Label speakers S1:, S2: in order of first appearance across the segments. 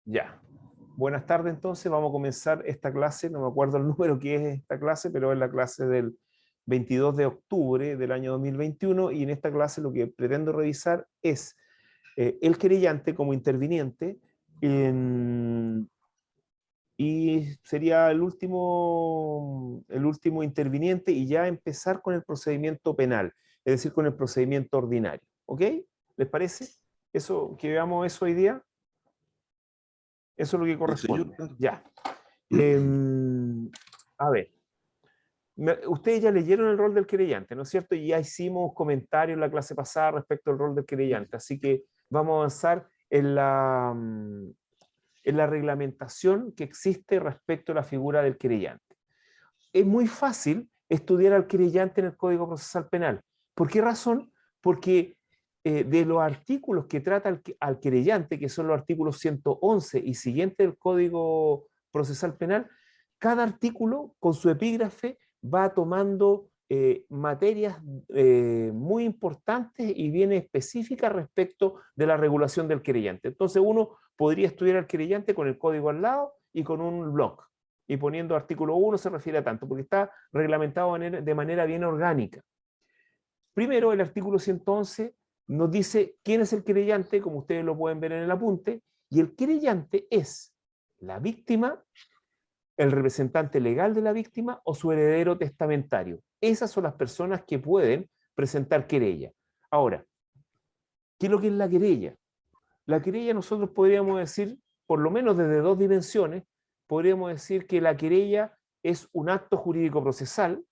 S1: Ya. Buenas tardes, entonces. Vamos a comenzar esta clase. No me acuerdo el número que es esta clase, pero es la clase del 22 de octubre del año 2021. Y en esta clase lo que pretendo revisar es el querellante como interviniente. Y sería el último interviniente y ya empezar con el procedimiento penal, es decir, con el procedimiento ordinario. ¿Ok? ¿Les parece? Eso, que veamos eso hoy día. Eso es lo que
S2: Sí, señor.
S1: corresponde. Ya. A ver, ustedes ya leyeron el rol del querellante, ¿no es cierto? Y ya hicimos comentarios en la clase pasada respecto al rol del querellante, así que vamos a avanzar en la reglamentación que existe respecto a la figura del querellante. Es muy fácil estudiar al querellante en el Código Procesal Penal. ¿Por qué razón? Porque de los artículos que trata al querellante, que son los artículos 111 y siguientes del Código Procesal Penal, cada artículo con su epígrafe va tomando materias muy importantes y bien específicas respecto de la regulación del querellante. Entonces uno podría estudiar al querellante con el código al lado y con un blog y poniendo artículo 1 se refiere a tanto, porque está reglamentado de manera bien orgánica. Primero, el artículo 111 nos dice quién es el querellante, como ustedes lo pueden ver en el apunte, y el querellante es la víctima, el representante legal de la víctima o su heredero testamentario. Esas son las personas que pueden presentar querella. Ahora, ¿qué es lo que es la querella? La querella nosotros podríamos decir, por lo menos desde dos dimensiones, podríamos decir que la querella es un acto jurídico procesal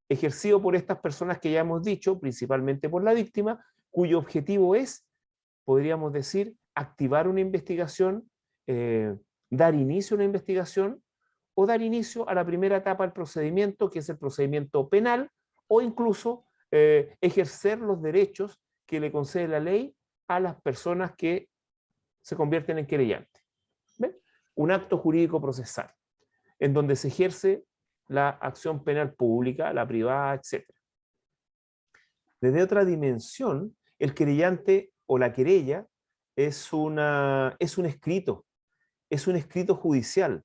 S1: ejercido por estas personas que ya hemos dicho, principalmente por la víctima, cuyo objetivo es, podríamos decir, activar una investigación, dar inicio a una investigación o dar inicio a la primera etapa del procedimiento, que es el procedimiento penal, o incluso ejercer los derechos que le concede la ley a las personas que se convierten en querellantes. ¿Ven? Un acto jurídico procesal, en donde se ejerce la acción penal pública, la privada, etc. Desde otra dimensión, el querellante o la querella es un escrito judicial,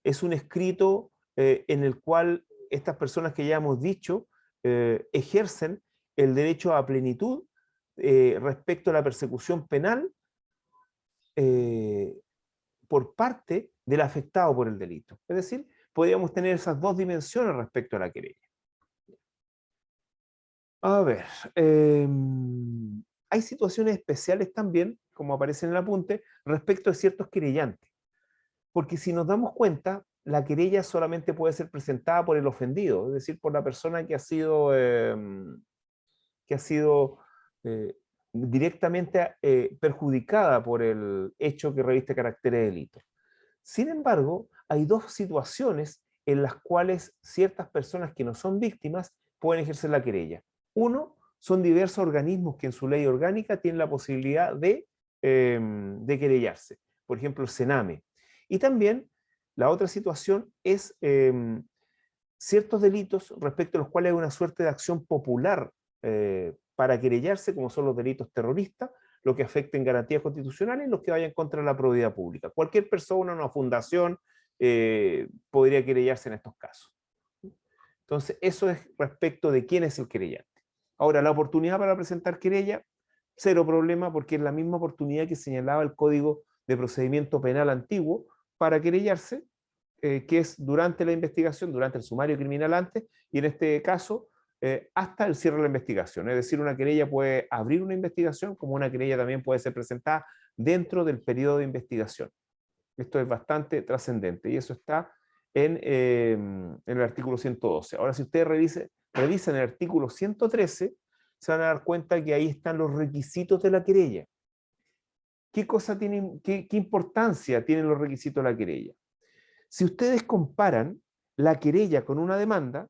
S1: es un escrito en el cual estas personas que ya hemos dicho ejercen el derecho a plenitud respecto a la persecución penal eh, por parte del afectado por el delito. Es decir, podríamos tener esas dos dimensiones respecto a la querella. A ver, hay situaciones especiales también, como aparece en el apunte, respecto a ciertos querellantes. Porque si nos damos cuenta, la querella solamente puede ser presentada por el ofendido, es decir, por la persona que ha sido eh, directamente perjudicada por el hecho que reviste carácter de delito. Sin embargo, hay dos situaciones en las cuales ciertas personas que no son víctimas pueden ejercer la querella. Uno, son diversos organismos que en su ley orgánica tienen la posibilidad de querellarse. Por ejemplo, el Sename. Y también la otra situación es ciertos delitos respecto a los cuales hay una suerte de acción popular para querellarse, como son los delitos terroristas, lo que afecten garantías constitucionales y los que vayan contra la probidad pública. Cualquier persona, una fundación, podría querellarse en estos casos. Entonces, eso es respecto de quién es el querellante. Ahora, la oportunidad para presentar querella, cero problema, porque es la misma oportunidad que señalaba el Código de Procedimiento Penal antiguo para querellarse, que es durante la investigación, durante el sumario criminal antes, y en este caso, hasta el cierre de la investigación. Es decir, una querella puede abrir una investigación, como una querella también puede ser presentada dentro del periodo de investigación. Esto es bastante trascendente y eso está en el artículo 112. Ahora, si ustedes revisan el artículo 113, se van a dar cuenta que ahí están los requisitos de la querella. ¿Qué importancia tienen los requisitos de la querella? Si ustedes comparan la querella con una demanda,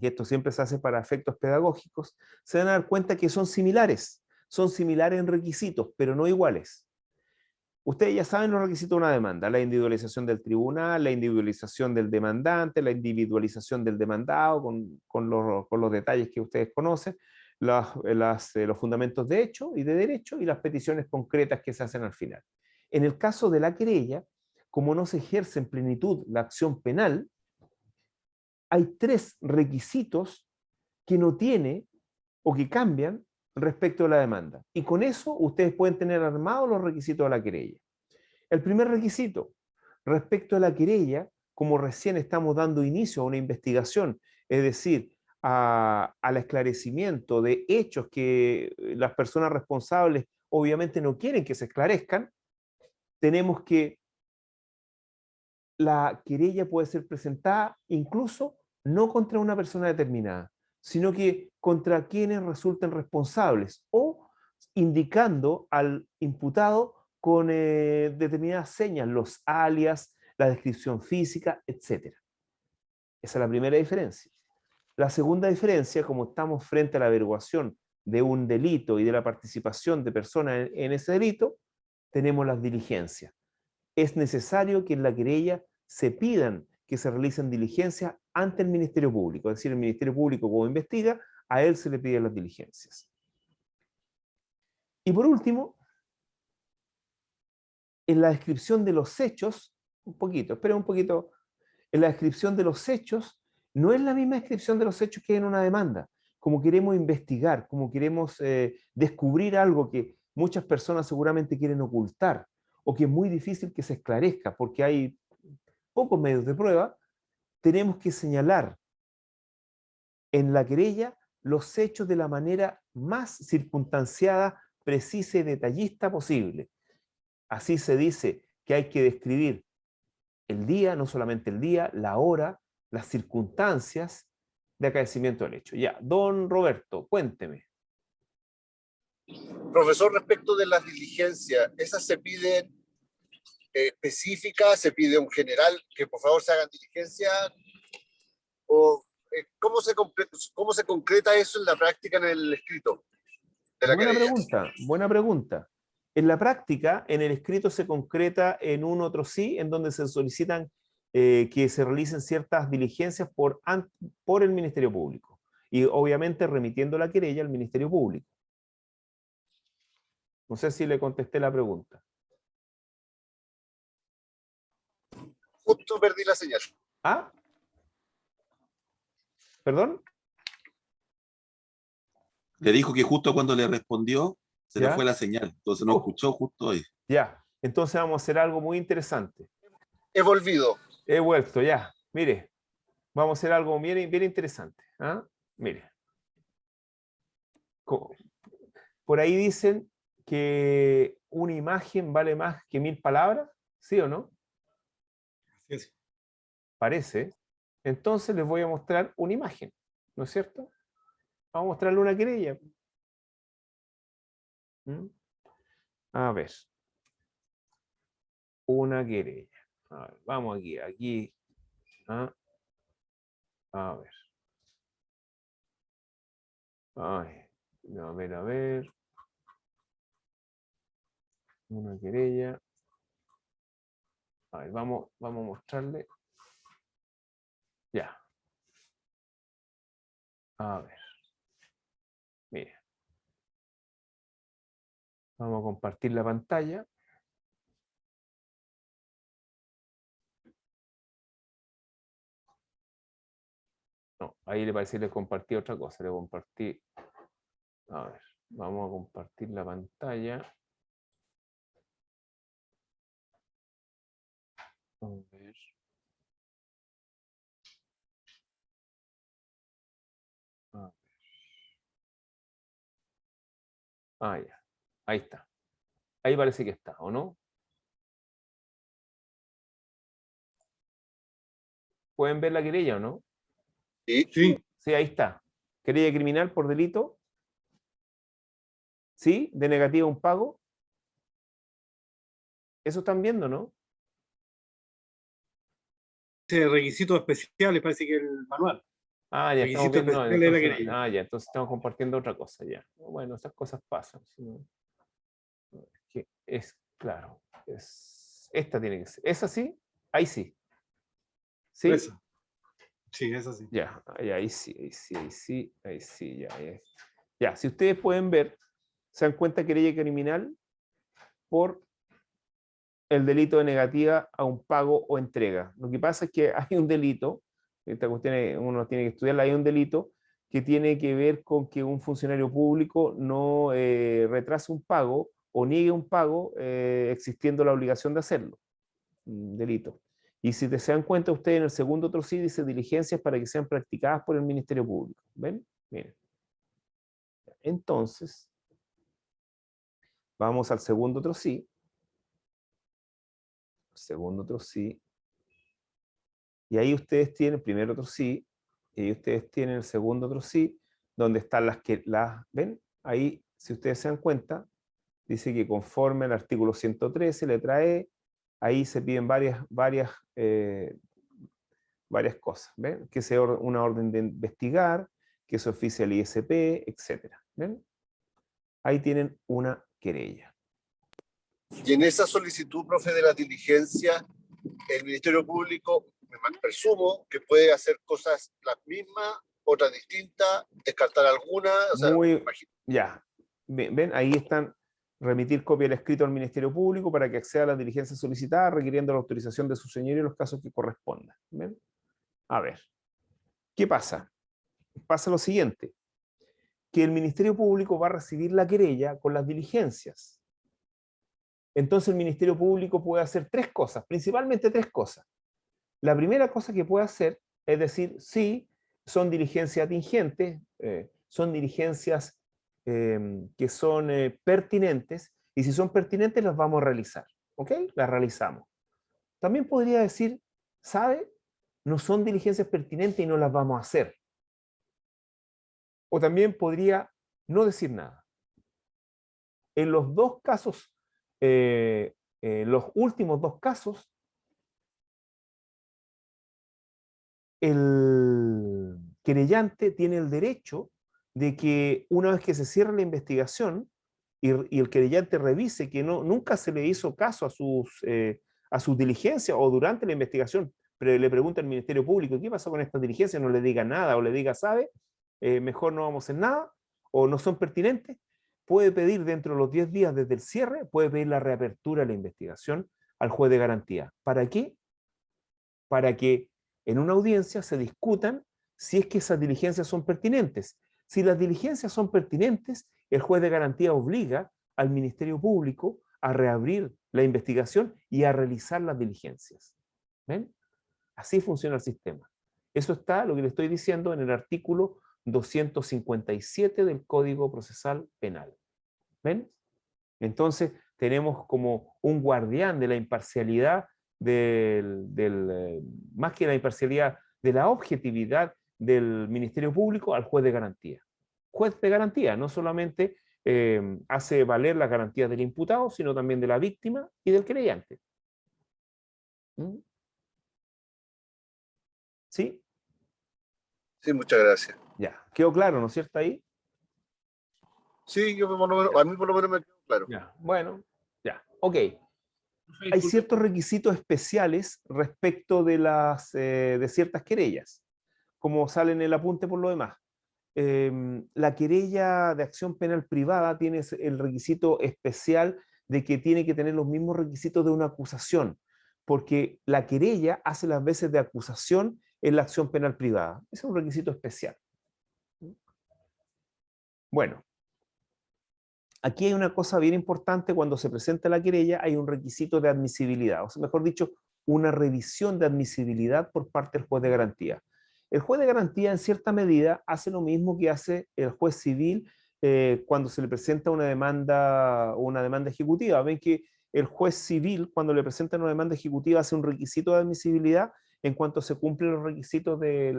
S1: y esto siempre se hace para efectos pedagógicos, se van a dar cuenta que son similares en requisitos, pero no iguales. Ustedes ya saben los requisitos de una demanda: la individualización del tribunal, la individualización del demandante, la individualización del demandado, con los detalles que ustedes conocen, los fundamentos de hecho y de derecho y las peticiones concretas que se hacen al final. En el caso de la querella, como no se ejerce en plenitud la acción penal, hay 3 requisitos que no tiene o que cambian respecto a la demanda. Y con eso ustedes pueden tener armados los requisitos de la querella. El primer requisito, respecto a la querella, como recién estamos dando inicio a una investigación, es decir, al esclarecimiento de hechos que las personas responsables obviamente no quieren que se esclarezcan, tenemos que la querella puede ser presentada incluso no contra una persona determinada, sino que contra quienes resulten responsables o indicando al imputado con determinadas señas, los alias, la descripción física, etc. Esa es la primera diferencia. La segunda diferencia, como estamos frente a la averiguación de un delito y de la participación de personas en ese delito, tenemos las diligencias. Es necesario que en la querella se pidan que se realicen diligencias ante el Ministerio Público, es decir, el Ministerio Público como investiga, a él se le piden las diligencias. Y por último, en la descripción de los hechos, esperen un poquito, en la descripción de los hechos, no es la misma descripción de los hechos que en una demanda. Como queremos investigar, como queremos descubrir algo que muchas personas seguramente quieren ocultar, o que es muy difícil que se esclarezca, porque hay pocos medios de prueba, tenemos que señalar en la querella los hechos de la manera más circunstanciada, precisa y detallista posible. Así se dice que hay que describir el día, no solamente el día, la hora, las circunstancias de acaecimiento del hecho. Ya, don Roberto, cuénteme.
S2: Profesor, respecto de las diligencias, ¿esas se piden específicas? ¿Se pide un general que por favor se hagan diligencias? ¿O cómo se concreta eso en la práctica en el escrito de la
S1: Buena
S2: querella?
S1: pregunta, buena pregunta. En la práctica, en el escrito se concreta en un otro sí, en donde se solicitan que se realicen ciertas diligencias por el Ministerio Público. Y obviamente remitiendo la querella al Ministerio Público. No sé si le contesté la pregunta.
S2: Justo perdí la señal.
S1: ¿Ah? ¿Perdón?
S3: Le dijo que justo cuando le respondió se le fue
S1: ¿Ya?
S3: la señal, entonces no escuchó justo ahí.
S1: Ya. Entonces vamos a hacer algo muy interesante.
S2: He volvido.
S1: He vuelto, ya. Mire, vamos a hacer algo bien, bien interesante. ¿Ah? Mire. Por ahí dicen que una imagen vale más que 1000 palabras, ¿sí o no?
S4: Así es.
S1: Parece. Entonces les voy a mostrar una imagen, ¿no es cierto? Vamos a mostrarle una querella. ¿Mm? A ver. Una querella. A ver, vamos aquí. ¿Ah? A ver. Ay, a ver. Una querella. A ver, vamos a mostrarle. Ya. A ver. Mire. Vamos a compartir la pantalla. No, ahí le parece que le compartí otra cosa. Le compartí. A ver, vamos a compartir la pantalla. A ver. A ver. Ah, ya. Ahí está. Ahí parece que está, ¿o no? ¿Pueden ver la querella o no?
S2: Sí.
S4: Sí,
S1: Sí, ahí está. Querella criminal por delito. ¿Sí? De negativa a un pago. Eso están viendo, ¿no?
S4: ese requisitos especiales parece que el manual.
S1: Ah, ya estamos
S4: Requisitos
S1: viendo. No,
S4: especiales de la
S1: entonces,
S4: querella.
S1: ya, entonces estamos compartiendo otra cosa, ya. Bueno, esas cosas pasan. ¿Sí? Que es, claro. Esta tiene que ser. ¿Es así? Ahí sí. ¿Sí?
S4: Esa. Sí, es así.
S1: Ya, ahí sí, ya. Ya, si ustedes pueden ver, se dan cuenta querella criminal por el delito de negativa a un pago o entrega. Lo que pasa es que hay un delito, esta cuestión uno tiene que estudiarla, hay un delito que tiene que ver con que un funcionario público no retrase un pago o niegue un pago existiendo la obligación de hacerlo. Un delito. Y si se dan cuenta ustedes, en el segundo trocito dice diligencias para que sean practicadas por el Ministerio Público. ¿Ven? Miren. Entonces, vamos al segundo trocito. Segundo trocito. Y ahí ustedes tienen, primero trocito, y ahí ustedes tienen el segundo trocito, donde están ¿ven? Ahí, si ustedes se dan cuenta, dice que conforme al artículo 113, letra E, ahí se piden varias cosas, ¿ven? Que sea una orden de investigar, que se oficie el ISP, etc. ¿Ven? Ahí tienen una querella.
S2: Y en esa solicitud, profe, de la diligencia, el Ministerio Público, presumo que puede hacer cosas las mismas, otras distintas, descartar algunas. O sea,
S1: Ya. ¿Ven? Ahí están. Remitir copia del escrito al Ministerio Público para que acceda a las diligencias solicitadas, requiriendo la autorización de su señoría en los casos que correspondan. ¿Ven? A ver. ¿Qué pasa? Pasa lo siguiente. Que el Ministerio Público va a recibir la querella con las diligencias. Entonces el Ministerio Público puede hacer tres cosas, principalmente tres cosas. La primera cosa que puede hacer es decir, sí, son diligencias atingentes, son diligencias que son pertinentes, y si son pertinentes las vamos a realizar. ¿Ok? Las realizamos. También podría decir, ¿sabe? No son diligencias pertinentes y no las vamos a hacer. O también podría no decir nada. En los dos casos, los últimos dos casos, el querellante tiene el derecho de que una vez que se cierre la investigación y el querellante revise que nunca se le hizo caso a sus diligencias, o durante la investigación pero le pregunta al Ministerio Público qué pasó con estas diligencias, no le diga nada, o le diga, ¿sabe? Mejor no vamos a hacer nada, o no son pertinentes, puede pedir dentro de los 10 días desde el cierre, puede pedir la reapertura de la investigación al juez de garantía. ¿Para qué? Para que en una audiencia se discutan si es que esas diligencias son pertinentes. Si las diligencias son pertinentes, el juez de garantía obliga al Ministerio Público a reabrir la investigación y a realizar las diligencias. ¿Ven? Así funciona el sistema. Eso está, lo que le estoy diciendo, en el artículo 257 del Código Procesal Penal. ¿Ven? Entonces, tenemos como un guardián de la imparcialidad, más que la imparcialidad, de la objetividad del Ministerio Público al juez de garantía. Juez de garantía no solamente hace valer las garantías del imputado, sino también de la víctima y del querellante. ¿Mm? ¿Sí?
S2: Sí, muchas gracias.
S1: Ya, quedó claro, ¿no es cierto ahí?
S2: Sí, yo por lo menos, a mí por lo menos me quedó claro.
S1: Ya, bueno, ya, ok. Hay ciertos requisitos especiales respecto de ciertas querellas, como sale en el apunte por lo demás. La querella de acción penal privada tiene el requisito especial de que tiene que tener los mismos requisitos de una acusación, porque la querella hace las veces de acusación en la acción penal privada. Ese es un requisito especial. Bueno, aquí hay una cosa bien importante: cuando se presenta la querella hay un requisito de admisibilidad, o sea, mejor dicho, una revisión de admisibilidad por parte del juez de garantía. El juez de garantía, en cierta medida, hace lo mismo que hace el juez civil cuando se le presenta una demanda ejecutiva. Ven que el juez civil, cuando le presenta una demanda ejecutiva, hace un requisito de admisibilidad en cuanto se cumplen los requisitos de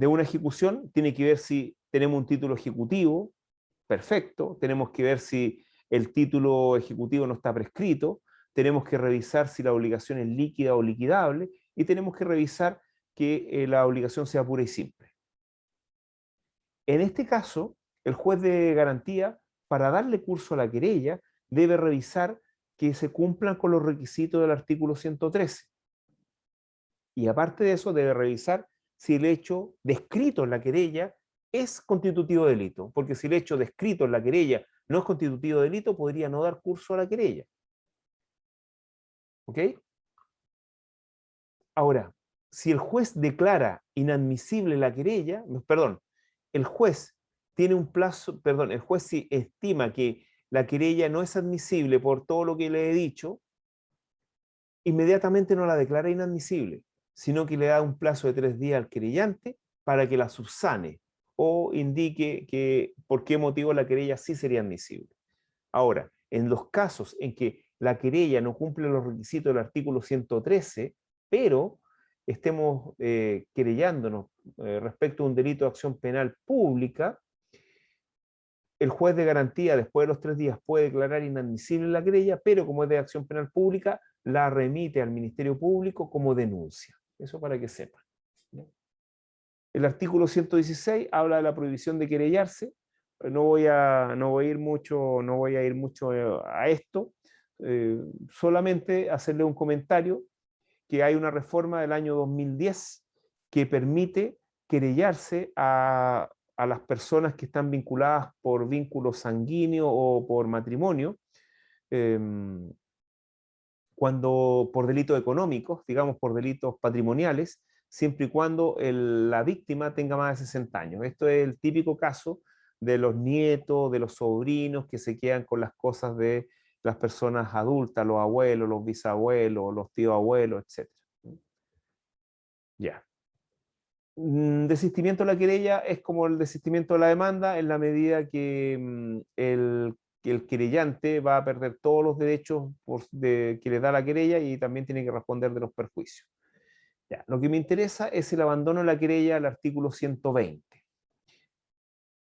S1: una ejecución. Tiene que ver si tenemos un título ejecutivo, perfecto. Tenemos que ver si el título ejecutivo no está prescrito. Tenemos que revisar si la obligación es líquida o liquidable, y tenemos que revisar que la obligación sea pura y simple. En este caso, el juez de garantía, para darle curso a la querella, debe revisar que se cumplan con los requisitos del artículo 113. Y aparte de eso, debe revisar si el hecho descrito en la querella es constitutivo de delito, porque si el hecho descrito en la querella no es constitutivo de delito, podría no dar curso a la querella. ¿Ok? Ahora, si el juez declara inadmisible la querella, perdón, el juez tiene un plazo, perdón, el juez si estima que la querella no es admisible por todo lo que le he dicho, inmediatamente no la declara inadmisible, sino que le da un plazo de 3 días al querellante para que la subsane o indique que por qué motivo la querella sí sería admisible. Ahora, en los casos en que la querella no cumple los requisitos del artículo 113, pero estemos querellándonos respecto a un delito de acción penal pública, el juez de garantía, después de los 3 días, puede declarar inadmisible la querella, pero como es de acción penal pública, la remite al Ministerio Público como denuncia. Eso para que sepan. El artículo 116 habla de la prohibición de querellarse. No voy a ir mucho a esto. Solamente hacerle un comentario que hay una reforma del año 2010 que permite querellarse a las personas que están vinculadas por vínculo sanguíneo o por matrimonio, cuando por delitos económicos, digamos por delitos patrimoniales, siempre y cuando la víctima tenga más de 60 años. Esto es el típico caso de los nietos, de los sobrinos que se quedan con las cosas de las personas adultas, los abuelos, los bisabuelos, los tíos abuelos, etc. Ya. Desistimiento de la querella es como el desistimiento de la demanda en la medida que el querellante va a perder todos los derechos que le da la querella y también tiene que responder de los perjuicios. Ya, lo que me interesa es el abandono de la querella al artículo 120.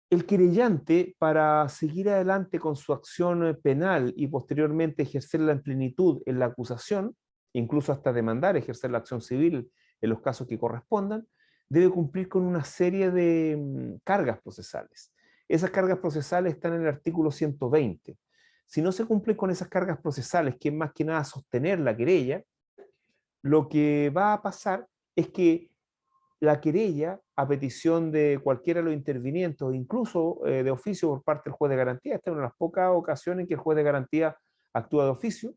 S1: El querellante, para seguir adelante con su acción penal y posteriormente ejercerla en plenitud en la acusación, incluso hasta demandar, ejercer la acción civil en los casos que correspondan, debe cumplir con una serie de cargas procesales. Esas cargas procesales están en el artículo 120. Si no se cumple con esas cargas procesales, que es más que nada sostener la querella, lo que va a pasar es que la querella, a petición de cualquiera de los intervinientes, incluso de oficio por parte del juez de garantía, esta es una de las pocas ocasiones en que el juez de garantía actúa de oficio,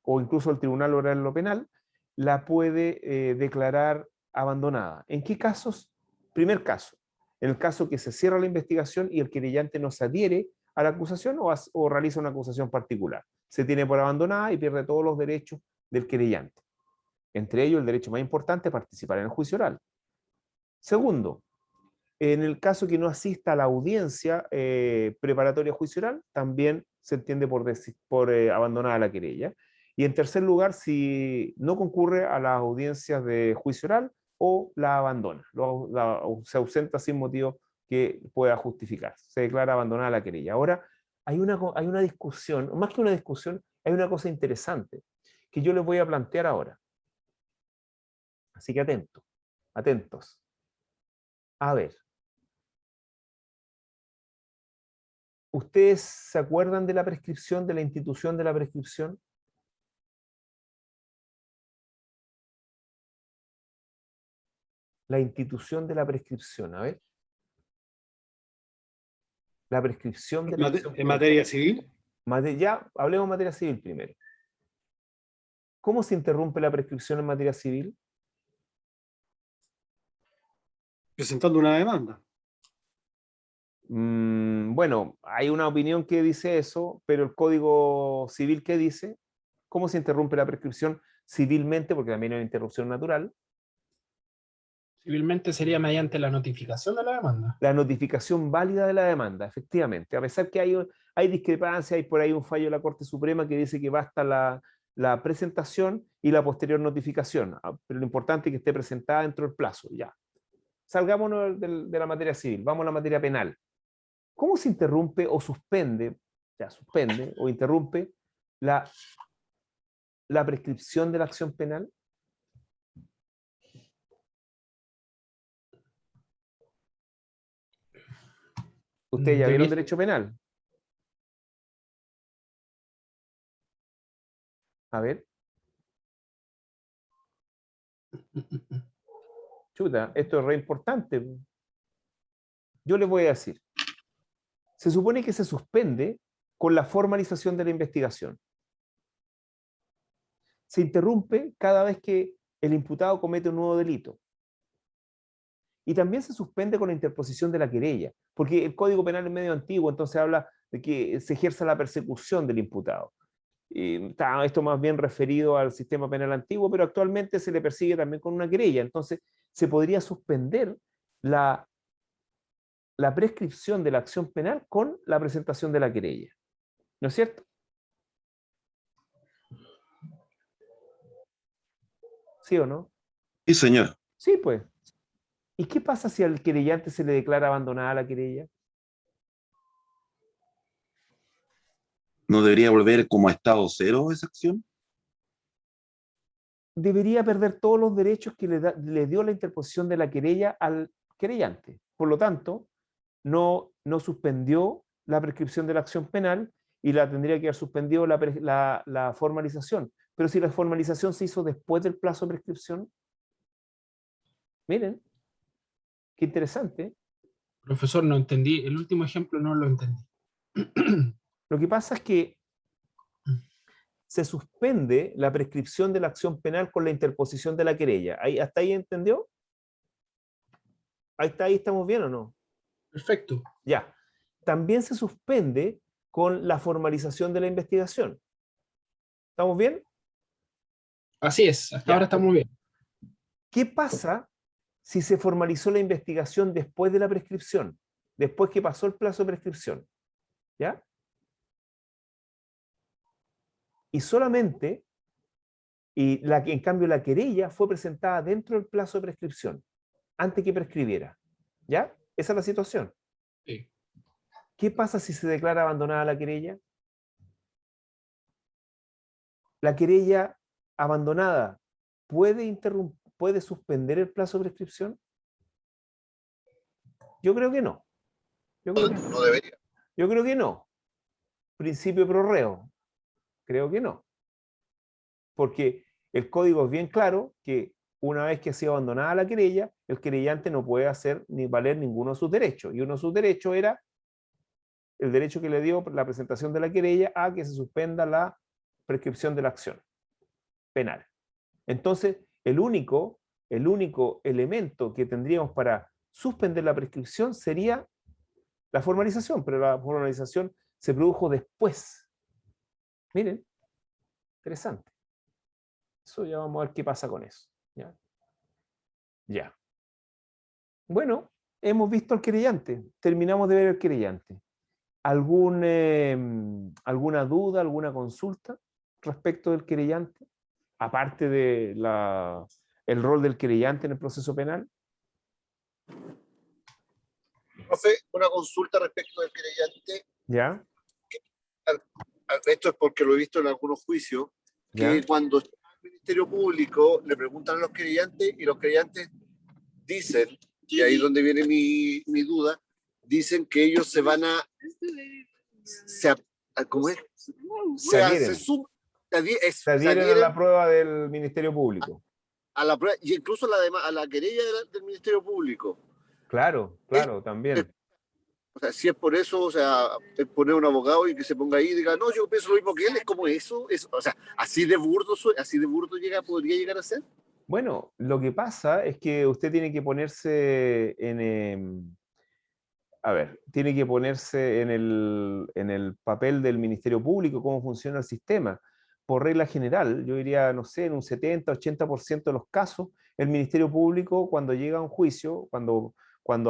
S1: o incluso el Tribunal Oral en lo Penal, la puede declarar abandonada. ¿En qué casos? Primer caso, en el caso que se cierra la investigación y el querellante no se adhiere a la acusación o realiza una acusación particular. Se tiene por abandonada y pierde todos los derechos del querellante. Entre ellos, el derecho más importante, participar en el juicio oral. Segundo, en el caso que no asista a la audiencia preparatoria a juicio oral, también se entiende por abandonada la querella. Y en tercer lugar, si no concurre a las audiencias de juicio oral o la abandona, se ausenta sin motivo que pueda justificar. Se declara abandonada la querella. Ahora, hay una discusión, más que una discusión, hay una cosa interesante que yo les voy a plantear ahora. Así que atentos. A ver, ¿ustedes se acuerdan de la prescripción, de la institución de la prescripción? La institución de la prescripción, a ver. La prescripción de la acción
S4: En materia civil,
S1: Ya, hablemos de materia civil primero. ¿Cómo se interrumpe la prescripción en materia civil?
S4: presentando una demanda.
S1: Bueno, hay una opinión que dice eso, pero el Código Civil, ¿qué dice? ¿Cómo se interrumpe la prescripción civilmente? Porque también hay una interrupción natural.
S5: Civilmente sería mediante la notificación de la demanda.
S1: La notificación válida de la demanda, efectivamente. A pesar que hay discrepancias, hay por ahí un fallo de la Corte Suprema que dice que basta la presentación y la posterior notificación, pero lo importante es que esté presentada dentro del plazo, ya. Salgámonos de la materia civil, vamos a la materia penal. ¿Cómo se interrumpe o suspende o interrumpe la prescripción de la acción penal? ¿Ustedes ya vieron derecho penal? A ver. Chuta, esto es re importante. Yo les voy a decir. Se supone que se suspende con la formalización de la investigación. se interrumpe cada vez que el imputado comete un nuevo delito. Y también se suspende con la interposición de la querella, porque el Código Penal es medio antiguo, entonces habla de que se ejerza la persecución del imputado. Está esto más bien referido al sistema penal antiguo, pero actualmente se le persigue también con una querella. Entonces, se podría suspender la prescripción de la acción penal con la presentación de la querella. ¿No es cierto? ¿Sí o no?
S3: Sí, señor.
S1: Sí, pues. ¿Y qué pasa si al querellante se le declara abandonada la querella?
S3: ¿No debería volver como a estado cero esa acción?
S1: Debería perder todos los derechos que le dio la interposición de la querella al querellante. Por lo tanto, no suspendió la prescripción de la acción penal y la tendría que haber suspendido la formalización. Pero si la formalización se hizo después del plazo de prescripción, miren, qué interesante.
S5: Profesor, no entendí. El último ejemplo no lo entendí.
S1: Lo que pasa es que se suspende la prescripción de la acción penal con la interposición de la querella. ¿Hasta ahí entendió? Ahí estamos bien o no?
S5: Perfecto.
S1: Ya. También se suspende con la formalización de la investigación. ¿Estamos bien?
S5: Así es, hasta
S1: Ya.
S5: ahora está muy bien.
S1: ¿Qué pasa si se formalizó la investigación después de la prescripción? Después que pasó el plazo de prescripción. ¿Ya? Y solamente, en cambio la querella fue presentada dentro del plazo de prescripción, antes que prescribiera. ¿Ya? Esa es la situación.
S5: Sí.
S1: ¿Qué pasa si se declara abandonada la querella? La querella abandonada puede suspender el plazo de prescripción. Yo creo que no. Yo creo que no.
S2: No debería.
S1: Yo creo que no. Principio pro reo. Creo que no. Porque el código es bien claro que una vez que ha sido abandonada la querella, el querellante no puede hacer ni valer ninguno de sus derechos. Y uno de sus derechos era el derecho que le dio la presentación de la querella a que se suspenda la prescripción de la acción penal. Entonces, el único elemento que tendríamos para suspender la prescripción sería la formalización, pero la formalización se produjo después. Miren, interesante. Eso ya vamos a ver qué pasa con eso. Ya. Ya. Bueno, hemos visto al querellante. Terminamos de ver al querellante. ¿Alguna duda, alguna consulta respecto del querellante? Aparte de el rol del querellante en el proceso penal.
S2: Profe, una consulta respecto del querellante.
S1: ¿Ya?
S2: Esto es porque lo he visto en algunos juicios, que
S1: ¿Ya?
S2: cuando está el Ministerio Público le preguntan a los querellantes y los querellantes dicen, y ahí es donde viene mi duda, dicen que ellos se van a... ¿cómo es?
S1: Se adhieren. Se adhieren a la prueba del Ministerio Público.
S2: A la prueba, y incluso a la querella del Ministerio Público.
S1: Claro, claro, también.
S2: O sea, si es por eso, o sea, es poner un abogado y que se ponga ahí y diga, no, yo pienso lo mismo que él, es como eso, o sea, así de burdo podría llegar a ser.
S1: Bueno, lo que pasa es que usted tiene que ponerse tiene que ponerse en el papel del Ministerio Público, cómo funciona el sistema. Por regla general, yo diría, no sé, en un 70-80% de los casos, el Ministerio Público, cuando llega a un juicio, cuando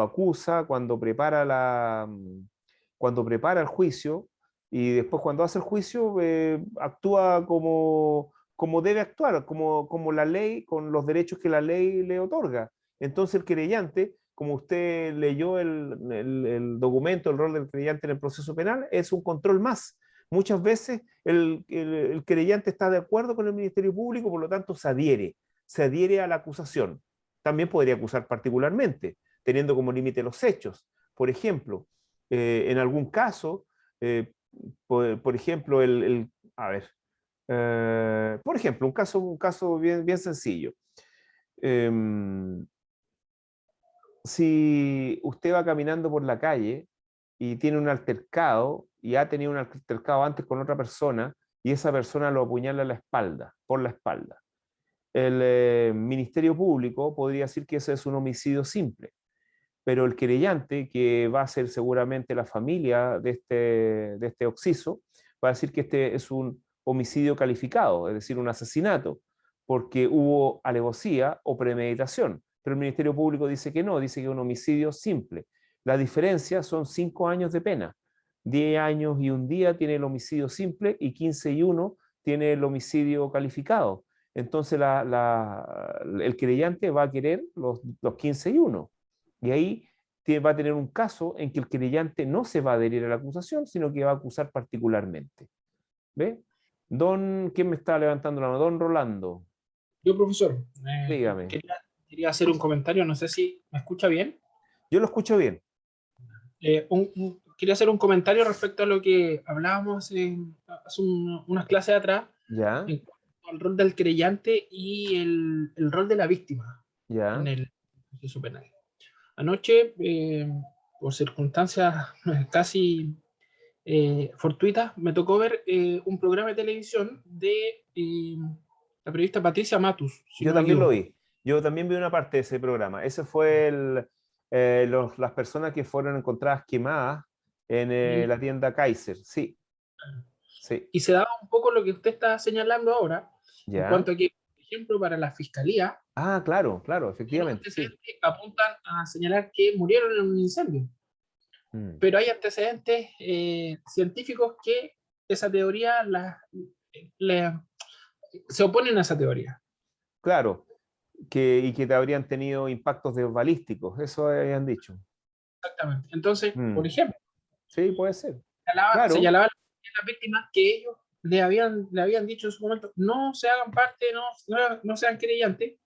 S1: acusa, cuando prepara el juicio, y después cuando hace el juicio, actúa como debe actuar, como la ley, con los derechos que la ley le otorga. Entonces el querellante, como usted leyó el documento, el rol del querellante en el proceso penal, es un control más. Muchas veces el querellante está de acuerdo con el Ministerio Público, por lo tanto se adhiere a la acusación. También podría acusar particularmente, teniendo como límite los hechos. Por ejemplo, en algún caso, por ejemplo, por ejemplo, un caso bien, bien sencillo. Si usted va caminando por la calle y tiene un altercado y ha tenido un altercado antes con otra persona y esa persona lo apuñala a la espalda, por la espalda. El Ministerio Público podría decir que ese es un homicidio simple, pero el querellante, que va a ser seguramente la familia de este occiso, va a decir que este es un homicidio calificado, es decir, un asesinato, porque hubo alevosía o premeditación. Pero el Ministerio Público dice que no, dice que es un homicidio simple. La diferencia son 5 años de pena. 10 años y un día tiene el homicidio simple y 15 y 1 tiene el homicidio calificado. Entonces el querellante va a querer los 15 y 1. Y ahí va a tener un caso en que el querellante no se va a adherir a la acusación, sino que va a acusar particularmente. ¿Ve? ¿Quién me está levantando la mano? Don Rolando.
S5: Yo, profesor,
S1: Dígame.
S5: quería hacer un comentario, no sé si me escucha bien.
S1: Yo lo escucho bien.
S5: Quería hacer un comentario respecto a lo que hablábamos hace unas clases atrás,
S1: Ya,
S5: en cuanto al rol del querellante y el rol de la víctima
S1: ya,
S5: en el proceso penal. Anoche, por circunstancias casi fortuitas, me tocó ver un programa de televisión de la periodista Patricia Matus, si
S1: yo
S5: no me
S1: también lo
S5: equivoco.
S1: vi. Yo también vi una parte de ese programa. Ese fue las personas que fueron encontradas quemadas en
S5: Y,
S1: la tienda Kaiser. Sí, sí,
S5: y se daba un poco lo que usted está señalando ahora, en
S1: ya.
S5: cuanto a que, por ejemplo, para la fiscalía,
S1: Ah, claro, claro,
S5: los
S1: efectivamente, sí.
S5: antecedentes apuntan a señalar que murieron en un incendio,
S1: Mm,
S5: pero hay antecedentes científicos que esa teoría se oponen a esa teoría.
S1: claro, y que te habrían tenido impactos de balísticos, eso habían dicho.
S5: Exactamente. Entonces, por
S1: Mm,
S5: ejemplo,
S1: sí, puede ser. Claro,
S5: señalaba a las víctimas que ellos le habían dicho en su momento, no se hagan parte, no sean creyentes,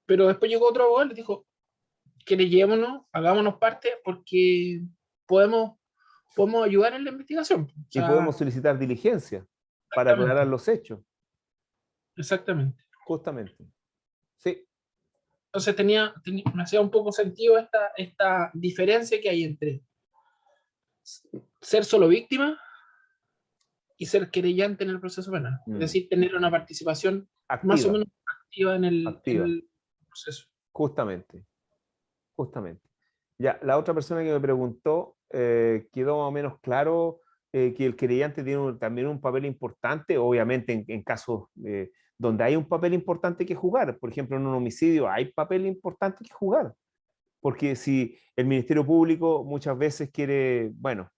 S5: pero después llegó otro abogado y les dijo, creyémonos, hagámonos parte porque podemos, podemos ayudar en la investigación. O
S1: y
S5: sea,
S1: podemos solicitar diligencia para aclarar
S5: exactamente,
S1: los hechos,
S5: exactamente.
S1: justamente. Sí,
S5: Entonces me hacía un poco sentido esta diferencia que hay entre ser solo víctima y ser querellante en el proceso penal. Es
S1: mm,
S5: decir, tener una participación más o
S1: activa,
S5: menos activa en
S1: activa,
S5: el proceso.
S1: justamente, justamente. Ya, la otra persona que me preguntó, quedó más o menos claro que el querellante tiene también un papel importante, obviamente en casos donde hay un papel importante que jugar. Por ejemplo, en un homicidio hay papel importante que jugar, porque si el Ministerio Público muchas veces quiere, bueno,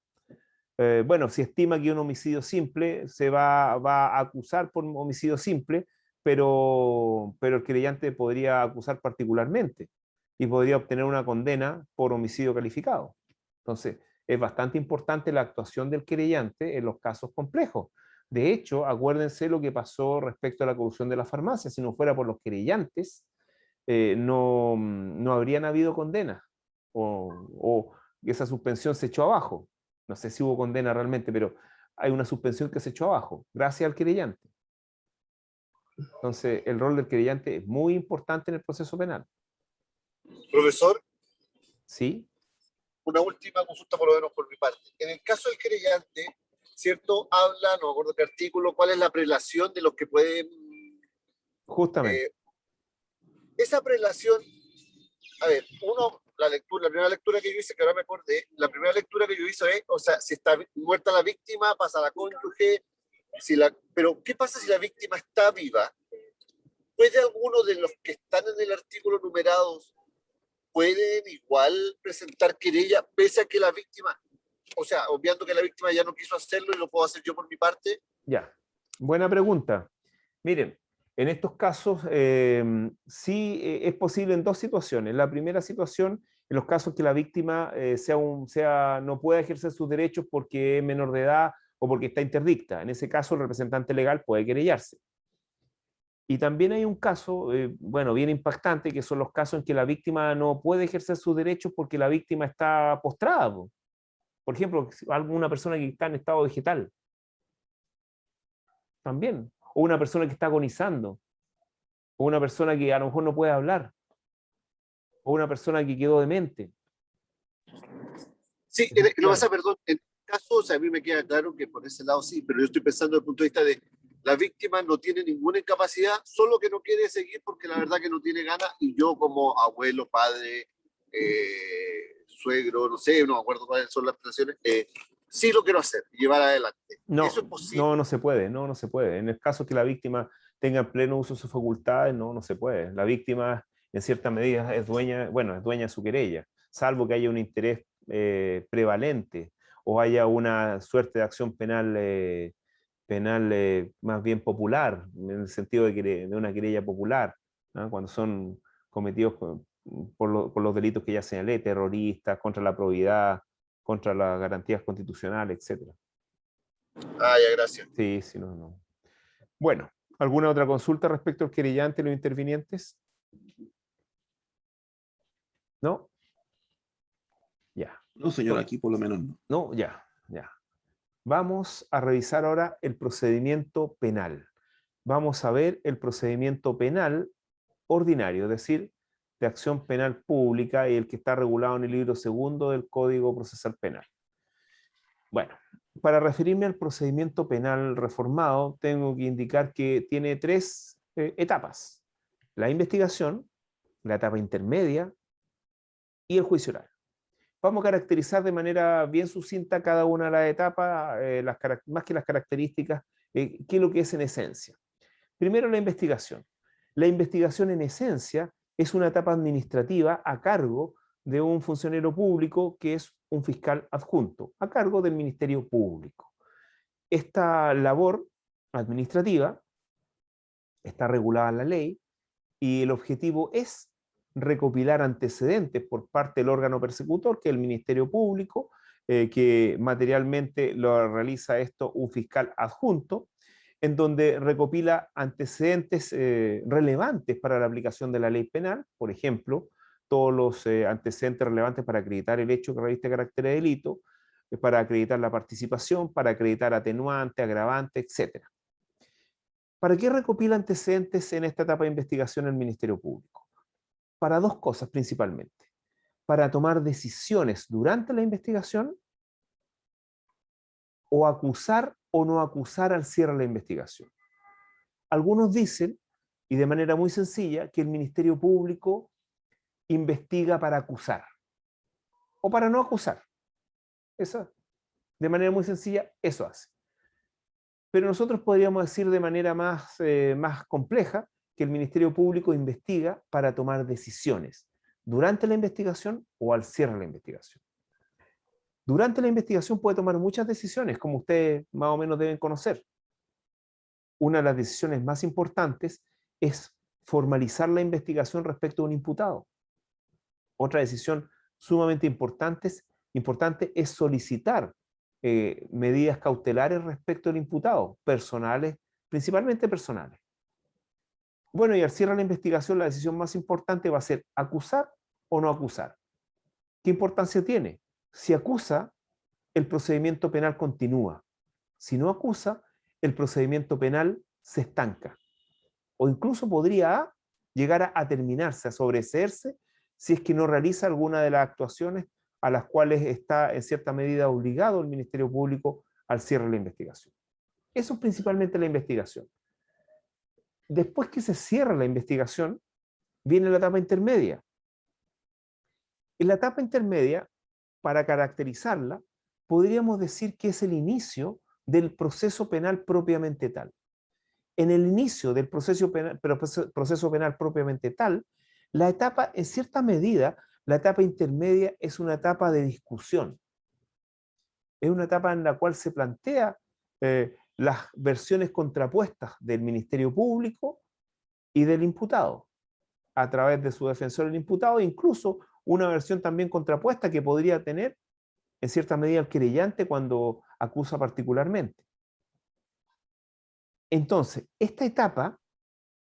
S1: si estima que un homicidio simple, va a acusar por un homicidio simple, pero el querellante podría acusar particularmente y podría obtener una condena por homicidio calificado. Entonces, es bastante importante la actuación del querellante en los casos complejos. De hecho, acuérdense lo que pasó respecto a la corrupción de la farmacia. Si no fuera por los querellantes, no habrían habido condenas o esa suspensión se echó abajo. No sé si hubo condena realmente, pero hay una suspensión que se echó abajo, gracias al querellante. Entonces, el rol del querellante es muy importante en el proceso penal.
S2: Profesor,
S1: ¿Sí?
S2: una última consulta por lo menos por mi parte. En el caso del querellante, ¿cierto? Habla, no me acuerdo qué artículo, cuál es la prelación de los que pueden...
S1: Justamente.
S2: Esa prelación, a ver, la primera lectura que yo hice, que ahora me acordé, la primera lectura que yo hice es, o sea, si está muerta la víctima, pasa a la cónyuge, pero ¿qué pasa si la víctima está viva? ¿Puede alguno de los que están en el artículo numerados pueden igual presentar querella pese a que la víctima, o sea, obviando que la víctima ya no quiso hacerlo y lo puedo hacer yo por mi parte?
S1: Ya. Buena pregunta. Miren, en estos casos sí es posible en dos situaciones. La primera situación, en los casos que la víctima no pueda ejercer sus derechos porque es menor de edad o porque está interdicta. En ese caso, el representante legal puede querellarse. Y también hay un caso, bueno, bien impactante, que son los casos en que la víctima no puede ejercer sus derechos porque la víctima está postrada. Por ejemplo, alguna persona que está en estado vegetal, también. O una persona que está agonizando. O una persona que a lo mejor no puede hablar. O una persona que quedó demente.
S2: Sí, lo que pasa,
S1: Efectivamente.
S2: perdón, caso, o sea, a mí me queda claro que por ese lado sí, pero yo estoy pensando desde el punto de vista de la víctima no tiene ninguna incapacidad, solo que no quiere seguir porque la verdad que no tiene ganas, y yo como abuelo, padre, suegro, no sé, no me acuerdo cuáles son las expresiones, sí lo quiero hacer, llevar adelante.
S1: No,
S2: ¿Eso es posible?
S1: no se puede, no se puede. En el caso que la víctima tenga en pleno uso de sus facultades, no se puede. La víctima, en cierta medida, es dueña, bueno, es dueña de su querella, salvo que haya un interés prevalente o haya una suerte de acción penal, más bien popular, en el sentido de una querella popular, ¿no? Cuando son cometidos por los delitos que ya señalé, terroristas, contra la probidad, contra las garantías constitucionales, etc.
S2: Ah, ya, gracias.
S1: Sí, sí, no. Bueno, ¿alguna otra consulta respecto al querellante y los intervinientes? ¿No? Ya.
S3: No, señor, aquí por lo menos no.
S1: No, ya. Vamos a revisar ahora el procedimiento penal. Vamos a ver el procedimiento penal ordinario, es decir, de acción penal pública y el que está regulado en el libro segundo del Código Procesal Penal. Bueno, para referirme al procedimiento penal reformado, tengo que indicar que tiene tres etapas: la investigación, la etapa intermedia y el juicio oral. Vamos a caracterizar de manera bien sucinta cada una de las etapas, más que las características, qué es lo que es en esencia. Primero, la investigación. La investigación en esencia es una etapa administrativa a cargo de un funcionario público que es un fiscal adjunto, a cargo del Ministerio Público. Esta labor administrativa está regulada en la ley y el objetivo es recopilar antecedentes por parte del órgano persecutor, que es el Ministerio Público, que materialmente lo realiza esto un fiscal adjunto, en donde recopila antecedentes relevantes para la aplicación de la ley penal, por ejemplo, todos los antecedentes relevantes para acreditar el hecho que reviste carácter de delito, para acreditar la participación, para acreditar atenuante, agravante, etc. ¿Para qué recopila antecedentes en esta etapa de investigación el Ministerio Público? Para dos cosas principalmente: para tomar decisiones durante la investigación o acusar o no acusar al cierre de la investigación. Algunos dicen, y de manera muy sencilla, que el Ministerio Público investiga para acusar o para no acusar. Eso, de manera muy sencilla, eso hace. Pero nosotros podríamos decir de manera más compleja que el Ministerio Público investiga para tomar decisiones durante la investigación o al cierre de la investigación. Durante la investigación puede tomar muchas decisiones, como ustedes más o menos deben conocer. Una de las decisiones más importantes es formalizar la investigación respecto a un imputado. Otra decisión sumamente importante es solicitar medidas cautelares respecto al imputado, personales, principalmente personales. Bueno, y al cierre de la investigación, la decisión más importante va a ser acusar o no acusar. ¿Qué importancia tiene? Si acusa, el procedimiento penal continúa. Si no acusa, el procedimiento penal se estanca. O incluso podría llegar a terminarse, a sobreseerse, si es que no realiza alguna de las actuaciones a las cuales está en cierta medida obligado el Ministerio Público al cierre de la investigación. Eso es principalmente la investigación. Después que se cierra la investigación, viene la etapa intermedia. En la etapa intermedia, para caracterizarla, podríamos decir que es el inicio del proceso penal propiamente tal. En el inicio del proceso penal propiamente tal, la etapa, en cierta medida, la etapa intermedia es una etapa de discusión. Es una etapa en la cual se plantea las versiones contrapuestas del Ministerio Público y del imputado, a través de su defensor el imputado, e incluso una versión también contrapuesta que podría tener en cierta medida el querellante cuando acusa particularmente. Entonces, esta etapa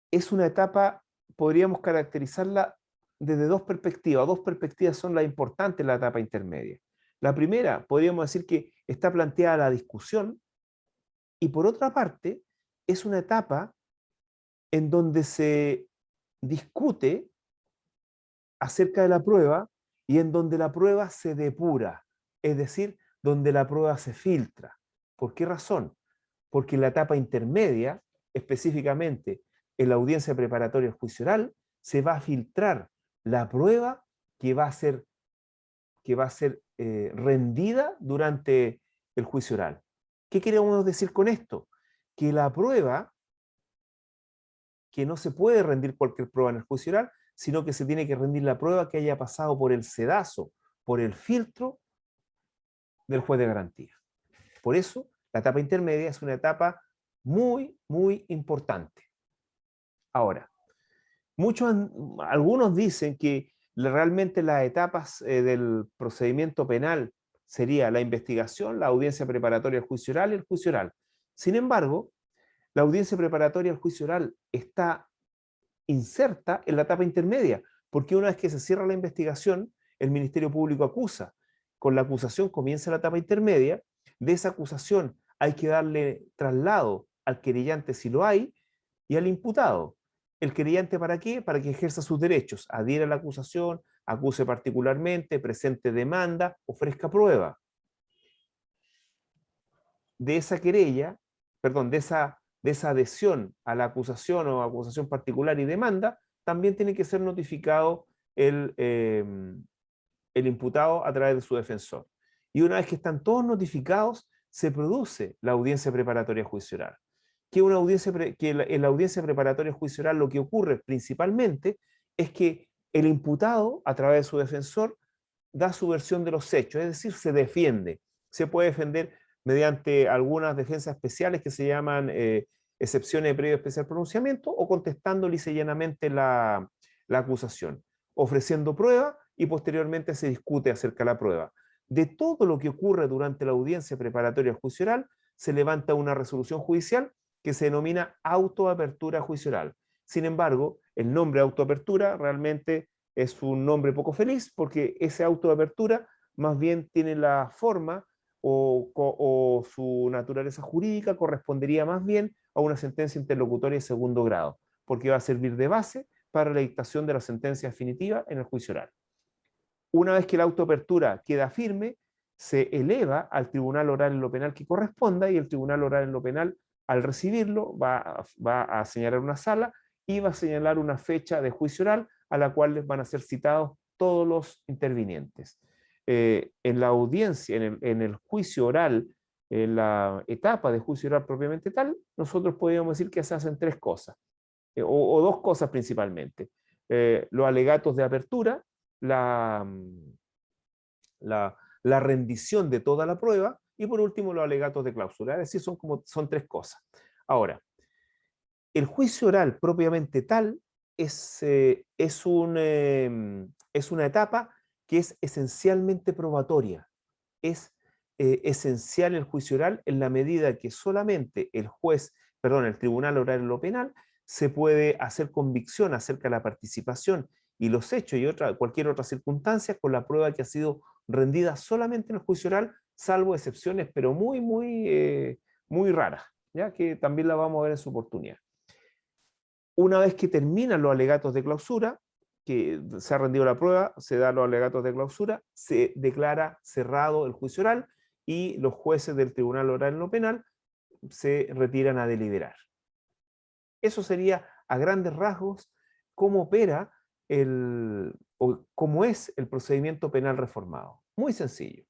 S1: es una etapa, podríamos caracterizarla desde dos perspectivas. Dos perspectivas son las importantes en la etapa intermedia. La primera, podríamos decir que está planteada la discusión, y por otra parte, es una etapa en donde se discute acerca de la prueba y en donde la prueba se depura, es decir, donde la prueba se filtra. ¿Por qué razón? Porque en la etapa intermedia, específicamente en la audiencia preparatoria al juicio oral, se va a filtrar la prueba que va a ser rendida durante el juicio oral. ¿Qué queremos decir con esto? Que la prueba, que no se puede rendir cualquier prueba en el juicio oral, sino que se tiene que rendir la prueba que haya pasado por el sedazo, por el filtro del juez de garantía. Por eso, la etapa intermedia es una etapa muy, muy importante. Ahora, algunos dicen que realmente las etapas del procedimiento penal sería la investigación, la audiencia preparatoria al juicio oral y el juicio oral. Sin embargo, la audiencia preparatoria al juicio oral está inserta en la etapa intermedia, porque una vez que se cierra la investigación, el Ministerio Público acusa. Con la acusación comienza la etapa intermedia, de esa acusación hay que darle traslado al querellante si lo hay, y al imputado. ¿El querellante para qué? Para que ejerza sus derechos, adhiera a la acusación, acuse particularmente, presente demanda, ofrezca prueba. De esa querella, perdón, de esa adhesión a la acusación o acusación particular y demanda, también tiene que ser notificado el imputado a través de su defensor. Y una vez que están todos notificados, se produce la audiencia preparatoria a juicio oral. En la audiencia preparatoria a juicio oral lo que ocurre principalmente es que el imputado, a través de su defensor, da su versión de los hechos, es decir, se defiende. Se puede defender mediante algunas defensas especiales que se llaman excepciones de previo especial pronunciamiento, o contestando lisa y llanamente la acusación, ofreciendo prueba, y posteriormente se discute acerca de la prueba. De todo lo que ocurre durante la audiencia preparatoria al juicio oral, se levanta una resolución judicial que se denomina autoapertura a juicio oral. Sin embargo, el nombre autoapertura realmente es un nombre poco feliz, porque esa autoapertura más bien tiene la forma o su naturaleza jurídica correspondería más bien a una sentencia interlocutoria de segundo grado, porque va a servir de base para la dictación de la sentencia definitiva en el juicio oral. Una vez que la autoapertura queda firme, se eleva al tribunal oral en lo penal que corresponda, y el tribunal oral en lo penal, al recibirlo, va a señalar una sala y va a señalar una fecha de juicio oral a la cual les van a ser citados todos los intervinientes. En la audiencia, en el juicio oral, en la etapa de juicio oral propiamente tal, nosotros podríamos decir que se hacen tres cosas, o dos cosas principalmente. Los alegatos de apertura, la rendición de toda la prueba, y por último los alegatos de clausura. Es decir, son tres cosas. Ahora, el juicio oral propiamente tal es una etapa que es esencialmente probatoria. Es esencial el juicio oral en la medida que solamente el tribunal oral en lo penal se puede hacer convicción acerca de la participación y los hechos y cualquier otra circunstancia con la prueba que ha sido rendida solamente en el juicio oral, salvo excepciones, pero muy, muy, muy raras, ¿ya? Que también la vamos a ver en su oportunidad. Una vez que terminan los alegatos de clausura, que se ha rendido la prueba, se dan los alegatos de clausura, se declara cerrado el juicio oral y los jueces del tribunal oral en lo penal se retiran a deliberar. Eso sería, a grandes rasgos, cómo opera o cómo es el procedimiento penal reformado. Muy sencillo.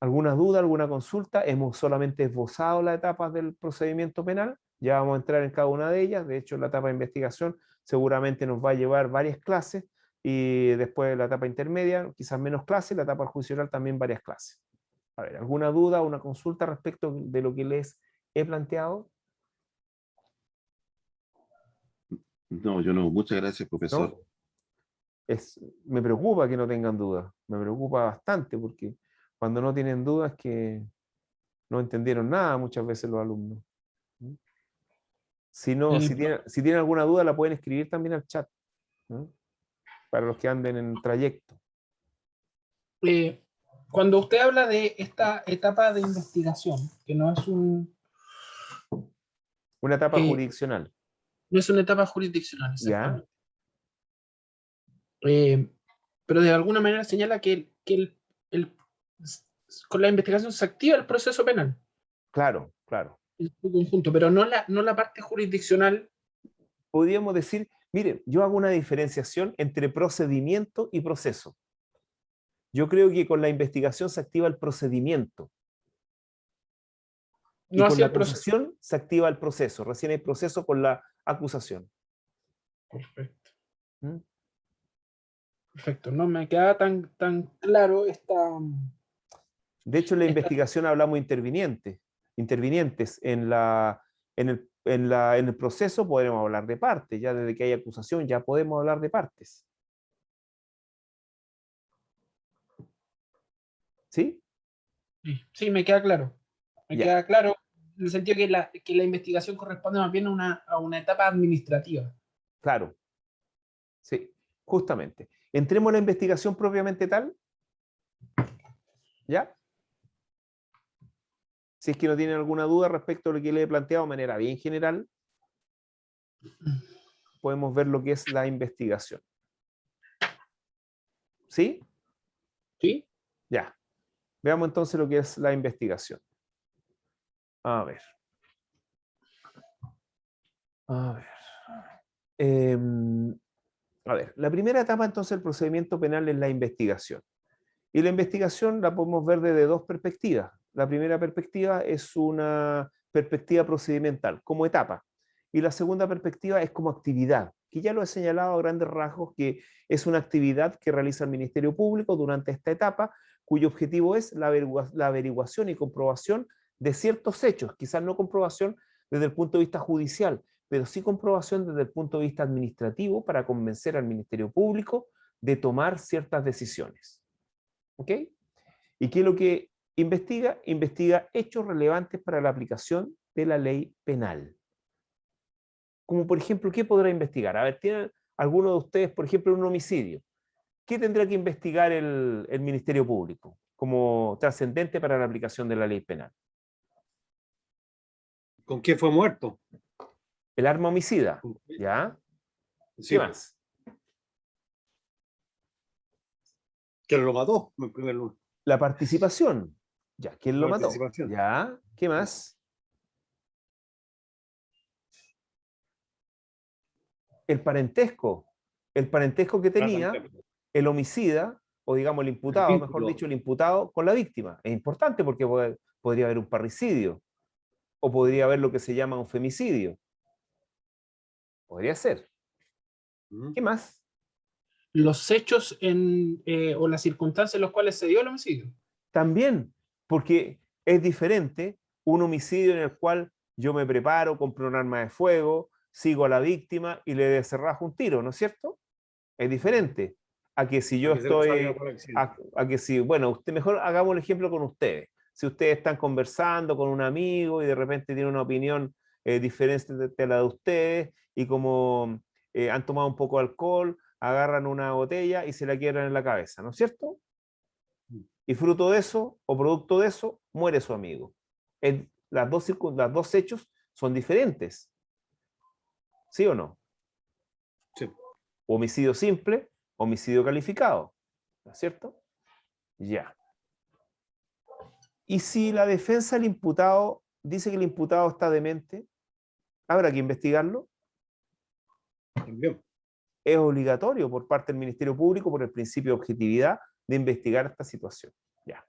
S1: ¿Alguna duda, alguna consulta? Hemos solamente esbozado las etapas del procedimiento penal. Ya vamos a entrar en cada una de ellas. De hecho, la etapa de investigación seguramente nos va a llevar varias clases, y después la etapa intermedia, quizás menos clases, la etapa del juicio oral también varias clases. A ver, ¿alguna duda o una consulta respecto de lo que les he planteado?
S3: No, yo no. Muchas gracias, profesor.
S1: ¿No? Me preocupa que no tengan dudas. Me preocupa bastante, porque cuando no tienen dudas es que no entendieron nada muchas veces los alumnos. Si tienen alguna duda, la pueden escribir también al chat, ¿no? Para los que anden en trayecto.
S5: Cuando usted habla de esta etapa de investigación, que no es
S1: una etapa jurisdiccional.
S5: No es una etapa jurisdiccional,
S1: exactamente.
S5: Pero de alguna manera señala que el con la investigación se activa el proceso penal
S1: Claro, claro.
S5: en su conjunto, pero no la parte jurisdiccional.
S1: Podríamos decir, miren, yo hago una diferenciación entre procedimiento y proceso. Yo creo que con la investigación se activa el procedimiento y
S5: No
S1: con
S5: hacia
S1: la
S5: el proceso.
S1: acusación se activa el proceso. Recién hay proceso con la acusación.
S5: Perfecto.
S1: ¿Mm?
S5: Perfecto. No me queda tan claro
S1: De hecho, en la
S5: esta.
S1: investigación hablamos intervinientes. Intervinientes en el proceso podremos hablar de partes. Ya desde que hay acusación ya podemos hablar de partes. ¿Sí?
S5: Sí, me queda claro. Me
S1: Ya.
S5: queda claro en el sentido que la investigación corresponde más bien a una etapa administrativa.
S1: Claro. Sí, justamente. Entremos a la investigación propiamente tal. ¿Ya? Si es que no tienen alguna duda respecto a lo que le he planteado de manera bien general, podemos ver lo que es la investigación. ¿Sí?
S5: ¿Sí?
S1: Ya. Veamos entonces lo que es la investigación. A ver. A ver. A ver, la primera etapa entonces del procedimiento penal es la investigación. Y la investigación la podemos ver desde dos perspectivas. La primera perspectiva es una perspectiva procedimental, como etapa. Y la segunda perspectiva es como actividad, que ya lo he señalado a grandes rasgos, que es una actividad que realiza el Ministerio Público durante esta etapa, cuyo objetivo es la averiguación y comprobación de ciertos hechos, quizás no comprobación desde el punto de vista judicial, pero sí comprobación desde el punto de vista administrativo para convencer al Ministerio Público de tomar ciertas decisiones. ¿Ok? ¿Y qué es lo que investiga? Investiga hechos relevantes para la aplicación de la ley penal. Como por ejemplo, ¿qué podrá investigar? A ver, ¿tienen alguno de ustedes, por ejemplo, un homicidio? ¿Qué tendrá que investigar el Ministerio Público como trascendente para la aplicación de la ley penal?
S4: ¿Con qué fue muerto?
S1: El arma homicida, ¿ya?
S4: Sí,
S1: ¿Qué más?
S4: que lo mató en primer lugar.
S1: La participación, ¿ya? ¿Quién lo
S4: La
S1: mató?
S4: participación.
S1: ¿Ya? ¿Qué más? El parentesco que tenía el homicida, o digamos el imputado, mejor dicho, el imputado con la víctima. Es importante porque podría haber un parricidio, o podría haber lo que se llama un femicidio. Podría ser. ¿Qué más?
S5: Los hechos o las circunstancias en las cuales se dio el homicidio.
S1: También, porque es diferente un homicidio en el cual yo me preparo, compro un arma de fuego, sigo a la víctima y le descerrajo un tiro, ¿no es cierto? Es diferente a que si yo estoy, a que si, bueno, usted mejor hagamos el ejemplo con ustedes. Si ustedes están conversando con un amigo y de repente tiene una opinión diferente de la de ustedes y como han tomado un poco de alcohol, agarran una botella y se la quiebran en la cabeza, ¿no es cierto? Y fruto de eso, o producto de eso, muere su amigo. Las dos hechos son diferentes. ¿Sí o no?
S4: Sí.
S1: Homicidio simple, homicidio calificado. ¿No es cierto? Ya. Y si la defensa del imputado dice que el imputado está demente, ¿habrá que investigarlo?
S4: También.
S1: Es obligatorio por parte del Ministerio Público, por el principio de objetividad, de investigar esta situación. Ya.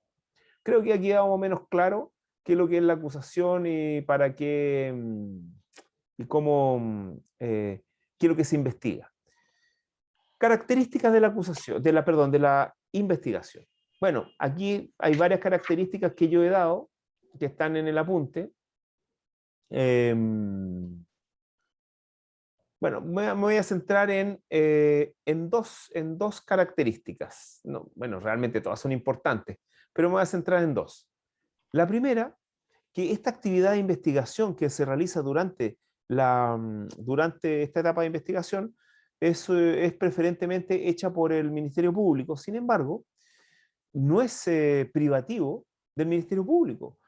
S1: Creo que aquí quedado más o menos claro qué es lo que es la acusación y para qué y cómo, qué es lo que se investiga. Características de la acusación, de la investigación. Bueno, aquí hay varias características que yo he dado, que están en el apunte. Bueno, me voy a centrar en dos características. No, bueno, realmente todas son importantes, pero me voy a centrar en dos. La primera, que esta actividad de investigación que se realiza durante esta etapa de investigación es preferentemente hecha por el Ministerio Público. Sin embargo, no es privativo del Ministerio Público.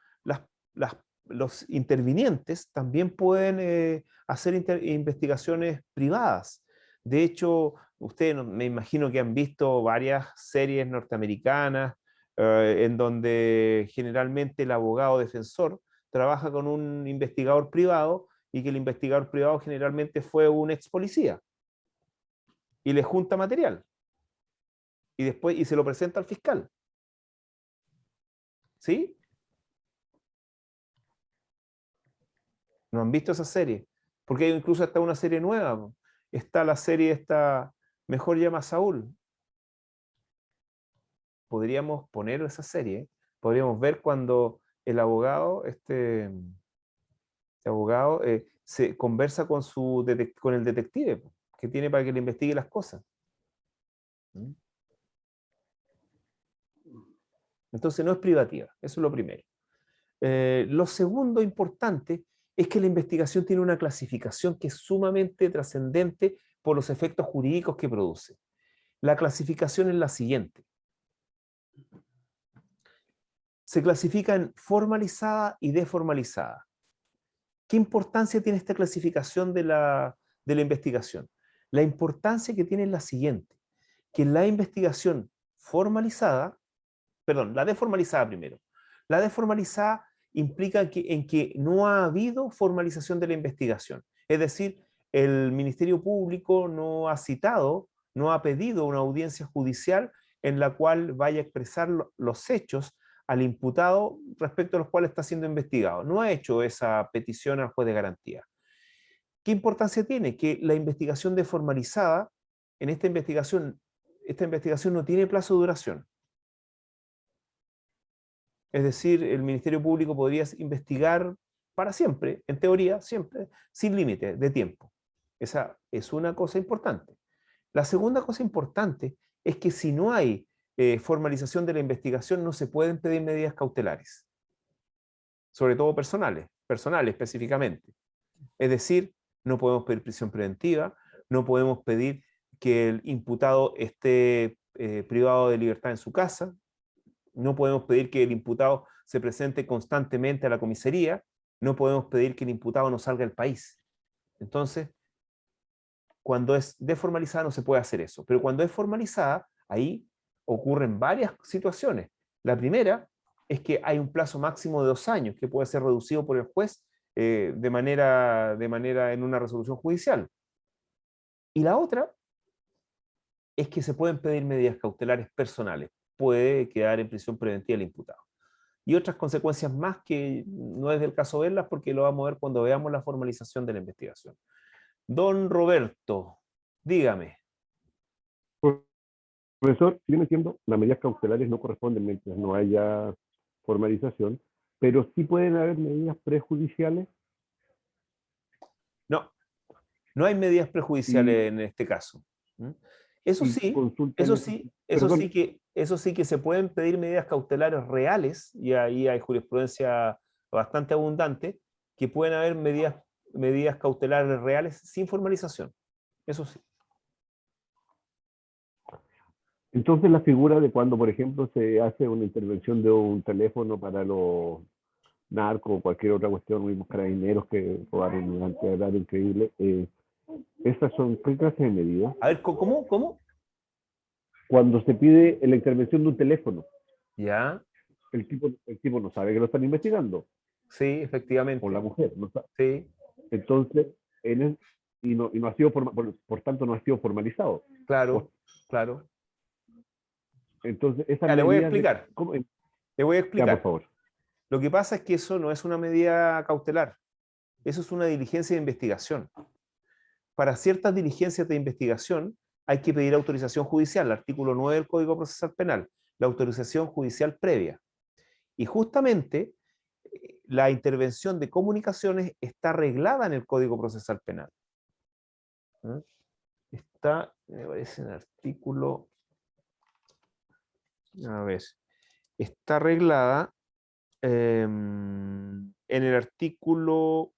S1: Los intervinientes también pueden hacer investigaciones privadas. De hecho, ustedes me imagino que han visto varias series norteamericanas en donde generalmente el abogado defensor trabaja con un investigador privado y que el investigador privado generalmente fue un ex policía y le junta material y después y se lo presenta al fiscal. ¿Sí? ¿No han visto esa serie? Porque hay incluso hasta una serie nueva. Está la serie esta, Mejor llama a Saúl. Podríamos poner esa serie. Podríamos ver cuando el abogado, este abogado, se conversa con, con el detective que tiene para que le investigue las cosas. ¿Mm? Entonces no es privativa, eso es lo primero. Lo segundo importante es que la investigación tiene una clasificación que es sumamente trascendente por los efectos jurídicos que produce. La clasificación es la siguiente. Se clasifica en formalizada y deformalizada. ¿Qué importancia tiene esta clasificación de la investigación? La importancia que tiene es la siguiente, que la investigación formalizada, perdón, la deformalizada primero. La deformalizada implica en que no ha habido formalización de la investigación. Es decir, el Ministerio Público no ha citado, no ha pedido una audiencia judicial en la cual vaya a expresar los hechos al imputado respecto a los cuales está siendo investigado. No ha hecho esa petición al juez de garantía. ¿Qué importancia tiene? Que la investigación deformalizada, en esta investigación no tiene plazo de duración. Es decir, el Ministerio Público podría investigar para siempre, en teoría, siempre, sin límite de tiempo. Esa es una cosa importante. La segunda cosa importante es que si no hay formalización de la investigación, no se pueden pedir medidas cautelares, sobre todo personales específicamente. Es decir, no podemos pedir prisión preventiva, no podemos pedir que el imputado esté privado de libertad en su casa, no podemos pedir que el imputado se presente constantemente a la comisaría, no podemos pedir que el imputado no salga del país. Entonces, cuando es deformalizada no se puede hacer eso, pero cuando es formalizada, ahí ocurren varias situaciones. La primera es que hay un plazo máximo de 2 años que puede ser reducido por el juez de manera en una resolución judicial. Y la otra es que se pueden pedir medidas cautelares personales. Puede quedar en prisión preventiva el imputado. Y otras consecuencias más que no es del caso verlas porque lo vamos a ver cuando veamos la formalización de la investigación. Don Roberto, dígame.
S6: Profesor, viene siendo, las medidas cautelares no corresponden mientras no haya formalización, pero sí pueden haber medidas prejudiciales.
S1: No, no hay medidas prejudiciales en este caso. Eso sí, eso sí que se pueden pedir medidas cautelares reales, y ahí hay jurisprudencia bastante abundante, que pueden haber medidas cautelares reales sin formalización. Eso sí.
S6: Entonces la figura de cuando, por ejemplo, se hace una intervención de un teléfono para los narcos o cualquier otra cuestión, mismos carabineros que robaron una cantidad increíble, ¿esas son qué clase de medidas?
S1: A ver, ¿cómo?
S6: Cuando se pide la intervención de un teléfono,
S1: Ya,
S6: el tipo no sabe que lo están investigando,
S1: sí, efectivamente.
S6: o la mujer, no sabe.
S1: Sí,
S6: Entonces, y no ha sido, por tanto, no ha sido formalizado.
S1: claro, claro.
S6: Entonces, esa
S1: Ya, le voy a
S6: medida
S1: explicar. Le voy a
S6: Ya,
S1: explicar.
S6: por favor.
S1: Lo que pasa es que eso no es una medida cautelar. Eso es una diligencia de investigación. Para ciertas diligencias de investigación hay que pedir autorización judicial, el artículo 9 del Código Procesal Penal, la autorización judicial previa. Y justamente la intervención de comunicaciones está reglada en el Código Procesal Penal. ¿Mm? Está, me parece, en el artículo, a ver, está reglada en el artículo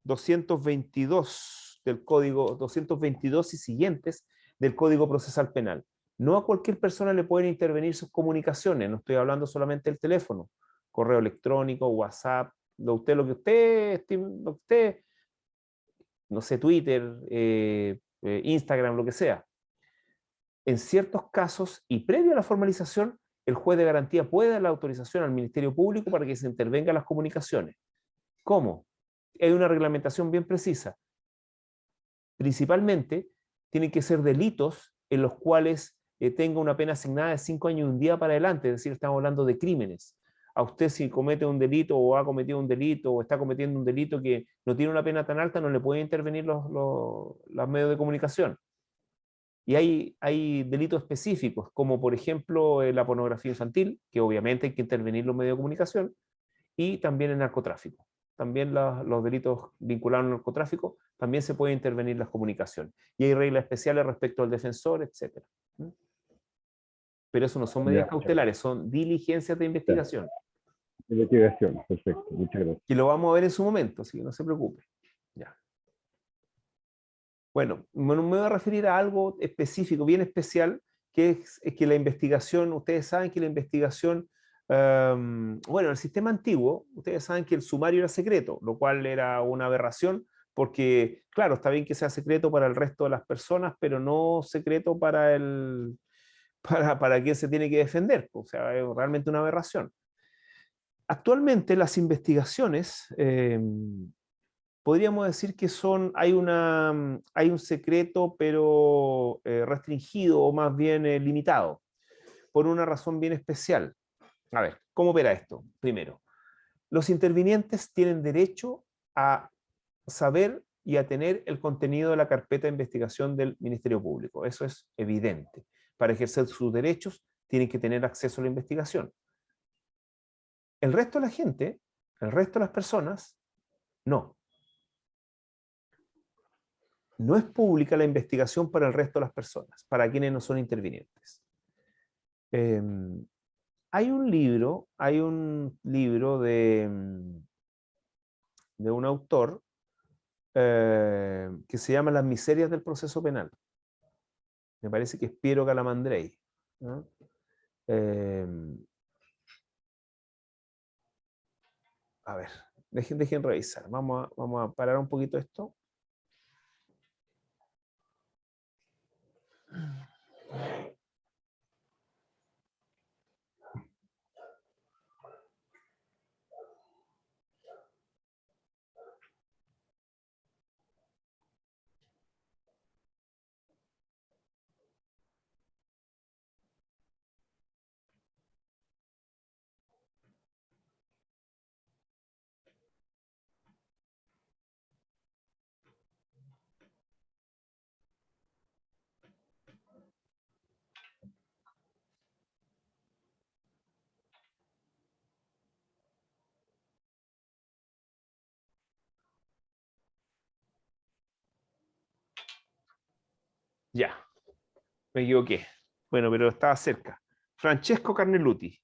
S1: 222 del Código, 222 y siguientes del Código Procesal Penal. No a cualquier persona le pueden intervenir sus comunicaciones, no estoy hablando solamente del teléfono, correo electrónico, WhatsApp, lo que usted, no sé, Twitter, Instagram, lo que sea. en ciertos casos y previo a la formalización, el juez de garantía puede dar la autorización al Ministerio Público para que se intervenga en las comunicaciones. ¿Cómo? Hay una reglamentación bien precisa. Principalmente, tienen que ser delitos en los cuales tenga una pena asignada de 5 años y un día para adelante, es decir, estamos hablando de crímenes. A usted, si comete un delito o ha cometido un delito o está cometiendo un delito que no tiene una pena tan alta, no le pueden intervenir los medios de comunicación. Y hay delitos específicos, como por ejemplo la pornografía infantil, que obviamente hay que intervenir los medios de comunicación, y también el narcotráfico. También los delitos vinculados al narcotráfico, también se puede intervenir las comunicaciones. Y hay reglas especiales respecto al defensor, etc. Pero eso no son medidas cautelares, son diligencias de investigación.
S6: Investigación, perfecto, muchas gracias.
S1: Y lo vamos a ver en su momento, así que no se preocupe. Ya. Bueno, me voy a referir a algo específico, bien especial, que es que la investigación, ustedes saben que la investigación, bueno, el sistema antiguo, ustedes saben que el sumario era secreto, lo cual era una aberración, porque, claro, está bien que sea secreto para el resto de las personas, pero no secreto para quien se tiene que defender, o sea, es realmente una aberración. Actualmente las investigaciones, podríamos decir que hay un secreto, pero restringido o más bien limitado, por una razón bien especial. A ver, ¿cómo opera esto? Primero, los intervinientes tienen derecho a saber y a tener el contenido de la carpeta de investigación del Ministerio Público. Eso es evidente. Para ejercer sus derechos, tienen que tener acceso a la investigación. El resto de la gente, el resto de las personas, no. No es pública la investigación para el resto de las personas, para quienes no son intervinientes. Hay un libro de un autor que se llama Las miserias del proceso penal. Me parece que es Piero Calamandrei, ¿no? A ver, dejen revisar. Vamos a parar un poquito esto. Ya, me equivoqué. Bueno, pero estaba cerca. Francesco Carneluti,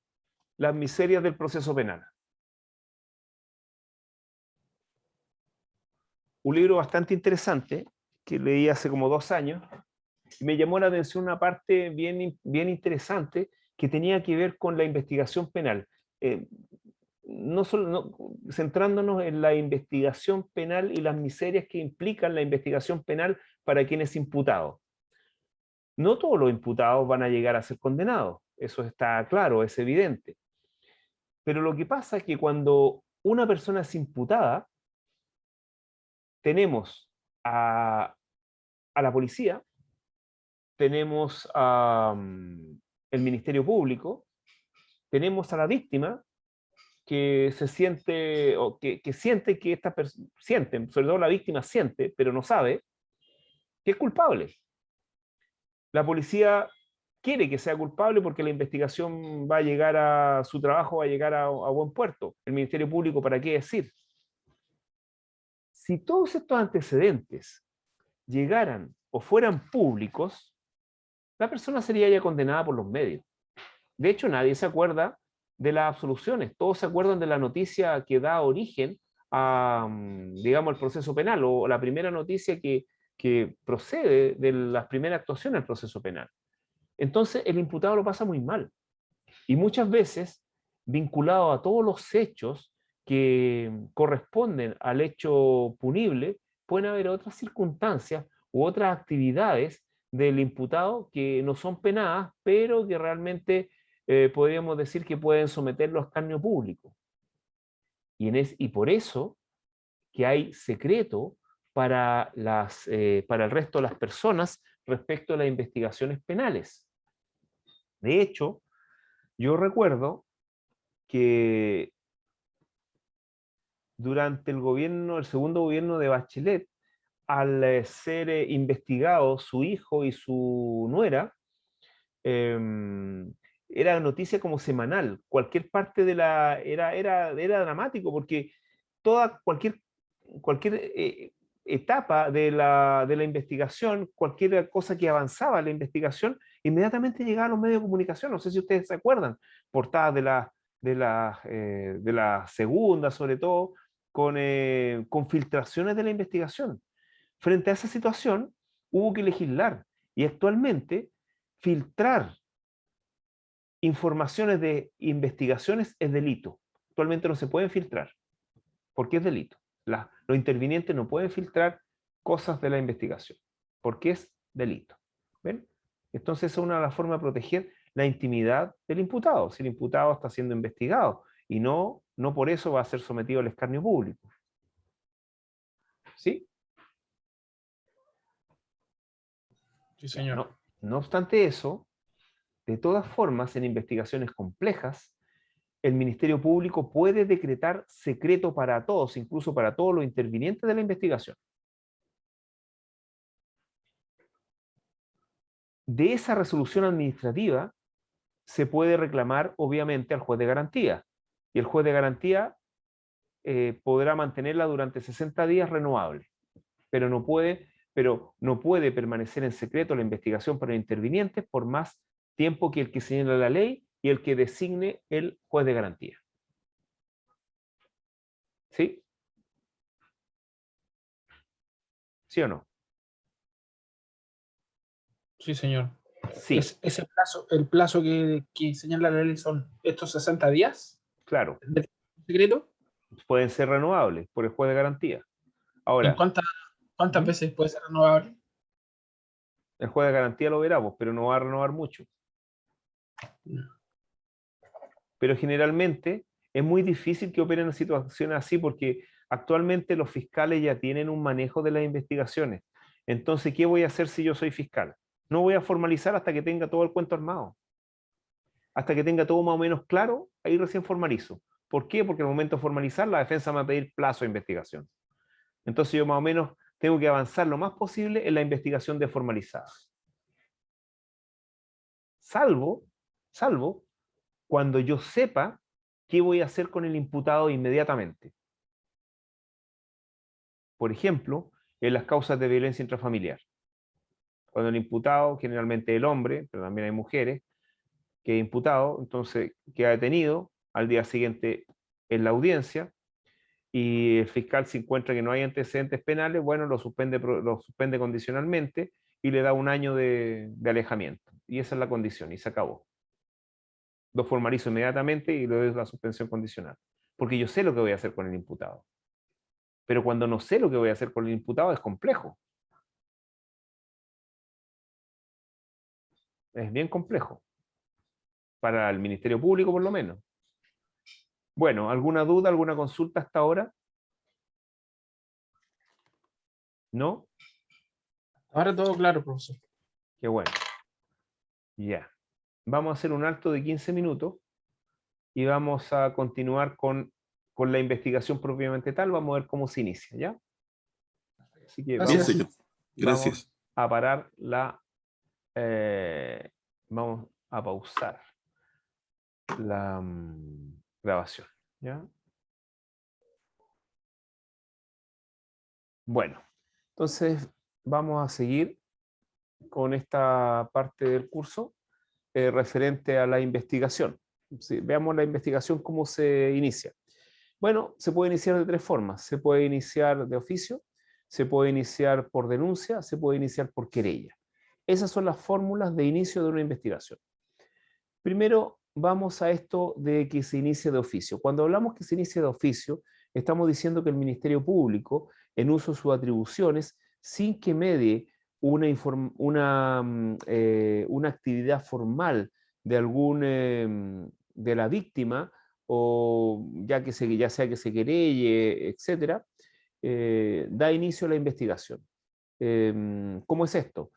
S1: Las miserias del proceso penal. Un libro bastante interesante que leí hace como 2 años. Y me llamó la atención una parte bien interesante que tenía que ver con la investigación penal. Centrándonos en la investigación penal y las miserias que implican la investigación penal para quien es imputado. No todos los imputados van a llegar a ser condenados, eso está claro, es evidente. Pero lo que pasa es que cuando una persona es imputada, tenemos a la policía, tenemos el Ministerio Público, tenemos a la víctima que se siente, o que siente que esta persona, siente, sobre todo la víctima siente, pero no sabe, que es culpable. La policía quiere que sea culpable porque la investigación va a llegar a su trabajo, va a llegar a buen puerto. El Ministerio Público, ¿para qué decir? Si todos estos antecedentes llegaran o fueran públicos, la persona sería ya condenada por los medios. De hecho, nadie se acuerda de las absoluciones, todos se acuerdan de la noticia que da origen a, digamos, el proceso penal, o la primera noticia que procede de las primeras actuaciones del proceso penal. Entonces, el imputado lo pasa muy mal. Y muchas veces, vinculado a todos los hechos que corresponden al hecho punible, pueden haber otras circunstancias u otras actividades del imputado que no son penadas, pero que realmente podríamos decir que pueden someterlo a escarnio público. Y por eso que hay secreto para el resto de las personas respecto a las investigaciones penales. De hecho, yo recuerdo que durante el segundo gobierno de Bachelet, al ser investigado su hijo y su nuera, era noticia como semanal. Cualquier parte de la... Era dramático porque cualquier etapa de la investigación, cualquier cosa que avanzaba en la investigación, inmediatamente llegaba a los medios de comunicación. No sé si ustedes se acuerdan, portadas de la segunda, sobre todo, con filtraciones de la investigación. Frente a esa situación, hubo que legislar y actualmente filtrar informaciones de investigaciones es delito. Actualmente no se pueden filtrar porque es delito. Los intervinientes no pueden filtrar cosas de la investigación porque es delito. ¿Ven? Entonces es una de las formas de proteger la intimidad del imputado. Si el imputado está siendo investigado y no por eso va a ser sometido al escarnio público. ¿Sí?
S5: Sí, señor.
S1: No obstante eso, de todas formas, en investigaciones complejas, el Ministerio Público puede decretar secreto para todos, incluso para todos los intervinientes de la investigación. De esa resolución administrativa se puede reclamar, obviamente, al juez de garantía. Y el juez de garantía podrá mantenerla durante 60 días renovable. Pero no puede permanecer en secreto la investigación para los intervinientes por más tiempo que el que señala la ley y el que designe el juez de garantía. ¿Sí? ¿Sí o no?
S5: Sí, señor.
S1: Sí,
S5: Ese plazo, el plazo que señala la ley son estos 60 días
S1: claro.
S5: de secreto.
S1: Pueden ser renovables por el juez de garantía.
S5: ¿En
S1: Ahora,
S5: cuántas veces puede ser renovable?
S1: el juez de garantía lo verá, pues, pero no va a renovar mucho. Pero generalmente es muy difícil que operen en situaciones así porque actualmente los fiscales ya tienen un manejo de las investigaciones. Entonces, ¿qué voy a hacer si yo soy fiscal? No voy a formalizar hasta que tenga todo el cuento armado. Hasta que tenga todo más o menos claro, ahí recién formalizo. ¿Por qué? Porque al momento de formalizar, la defensa me va a pedir plazo de investigación. Entonces yo más o menos tengo que avanzar lo más posible en la investigación de formalizada. Salvo cuando yo sepa qué voy a hacer con el imputado inmediatamente. Por ejemplo, en las causas de violencia intrafamiliar. Cuando el imputado, generalmente el hombre, pero también hay mujeres, que es imputado, entonces queda detenido, al día siguiente en la audiencia, y el fiscal se encuentra que no hay antecedentes penales, bueno, lo suspende condicionalmente y le da un año de alejamiento. Y esa es la condición, y se acabó. Lo formalizo inmediatamente y le doy la suspensión condicional. Porque yo sé lo que voy a hacer con el imputado. Pero cuando no sé lo que voy a hacer con el imputado es complejo. Es bien complejo. Para el Ministerio Público, por lo menos. Bueno, ¿alguna duda, alguna consulta hasta ahora? ¿No?
S5: Ahora todo claro, profesor.
S1: Qué bueno. Ya. Vamos a hacer un alto de 15 minutos y vamos a continuar con la investigación propiamente tal. Vamos a ver cómo se inicia, ¿ya? Así que
S5: Gracias.
S3: Bien, señor. Gracias.
S1: vamos a parar vamos a pausar la grabación, ¿ya? Bueno, entonces vamos a seguir con esta parte del curso referente a la investigación. Sí, veamos la investigación cómo se inicia. Bueno, se puede iniciar de tres formas. Se puede iniciar de oficio, se puede iniciar por denuncia, se puede iniciar por querella. Esas son las fórmulas de inicio de una investigación. Primero, vamos a esto de que se inicie de oficio. Cuando hablamos que se inicie de oficio, estamos diciendo que el Ministerio Público, en uso de sus atribuciones, sin que medie una actividad formal de de la víctima, o ya sea que se querelle, etcétera, da inicio a la investigación. ¿Cómo es esto?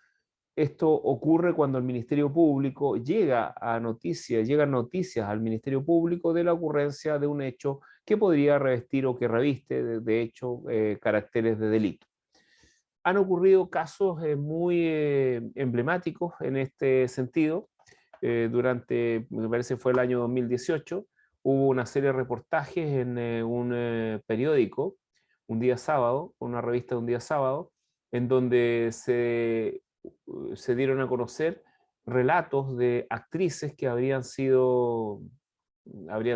S1: Esto ocurre cuando el Ministerio Público llegan noticias al Ministerio Público de la ocurrencia de un hecho que podría revestir o que reviste, de hecho, caracteres de delito. Han ocurrido casos muy emblemáticos en este sentido. Me parece fue el año 2018, hubo una serie de reportajes en un periódico, un día sábado, una revista de un día sábado, en donde se dieron a conocer relatos de actrices que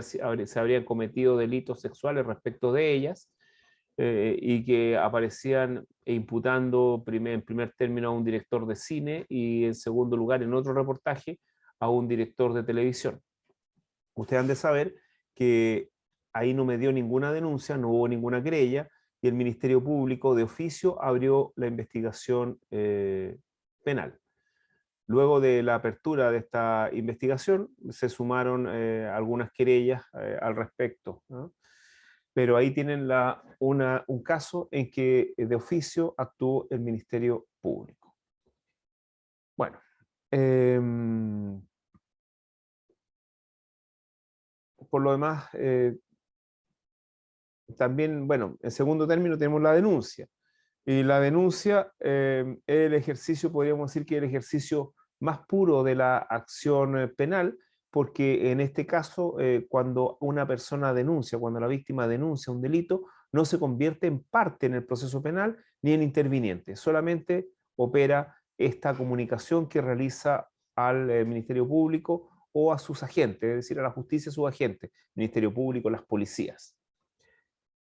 S1: se habrían cometido delitos sexuales respecto de ellas, y que aparecían imputando en primer término a un director de cine y en segundo lugar en otro reportaje a un director de televisión. Ustedes han de saber que ahí no me dio ninguna denuncia, no hubo ninguna querella, y el Ministerio Público de oficio abrió la investigación penal. Luego de la apertura de esta investigación se sumaron algunas querellas al respecto, ¿no? Pero ahí tienen un caso en que de oficio actuó el Ministerio Público. Bueno, por lo demás, también, bueno, en segundo término tenemos la denuncia. Y la denuncia es el ejercicio, podríamos decir que es el ejercicio más puro de la acción penal, porque en este caso, cuando una persona denuncia, cuando la víctima denuncia un delito, no se convierte en parte en el proceso penal ni en interviniente, solamente opera esta comunicación que realiza al Ministerio Público o a sus agentes, es decir, a la justicia, a sus agentes, Ministerio Público, las policías.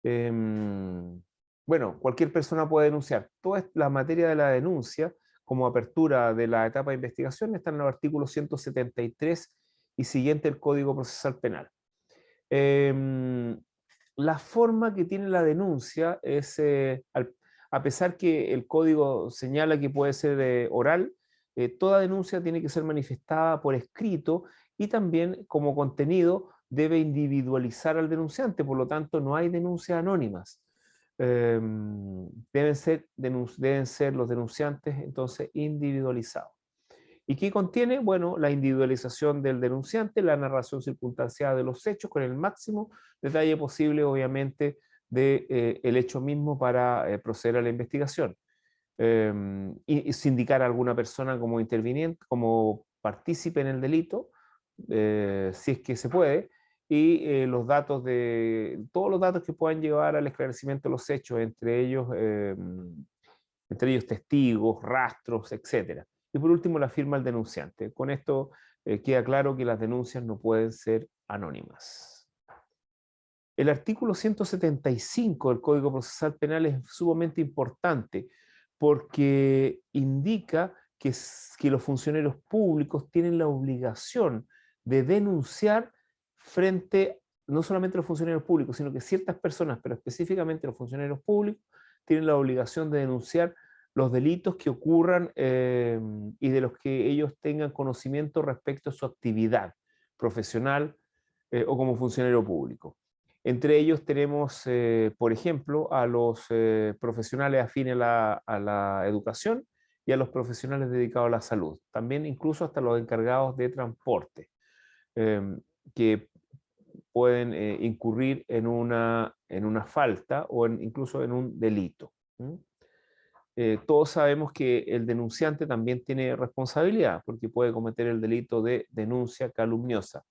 S1: Bueno, cualquier persona puede denunciar. Toda la materia de la denuncia, como apertura de la etapa de investigación, está en el artículo 173 y siguiente del Código Procesal Penal. La forma que tiene la denuncia es, a pesar que el código señala que puede ser oral, toda denuncia tiene que ser manifestada por escrito y también como contenido debe individualizar al denunciante, por lo tanto no hay denuncias anónimas. Deben ser los denunciantes entonces individualizados. ¿Y qué contiene? Bueno, la individualización del denunciante, la narración circunstanciada de los hechos con el máximo detalle posible, obviamente, del hecho mismo para proceder a la investigación. Y sindicar a alguna persona como interviniente, como partícipe en el delito, si es que se puede, y todos los datos que puedan llevar al esclarecimiento de los hechos, entre ellos testigos, rastros, etc. Y por último, la firma del denunciante. Con esto queda claro que las denuncias no pueden ser anónimas. El artículo 175 del Código Procesal Penal es sumamente importante porque indica que los funcionarios públicos tienen la obligación de denunciar no solamente los funcionarios públicos, sino que ciertas personas, pero específicamente los funcionarios públicos, tienen la obligación de denunciar los delitos que ocurran y de los que ellos tengan conocimiento respecto a su actividad profesional o como funcionario público. Entre ellos tenemos, por ejemplo, a los profesionales afines a la educación y a los profesionales dedicados a la salud. También incluso hasta los encargados de transporte, que pueden incurrir en una falta o incluso en un delito. Todos sabemos que el denunciante también tiene responsabilidad porque puede cometer el delito de denuncia calumniosa.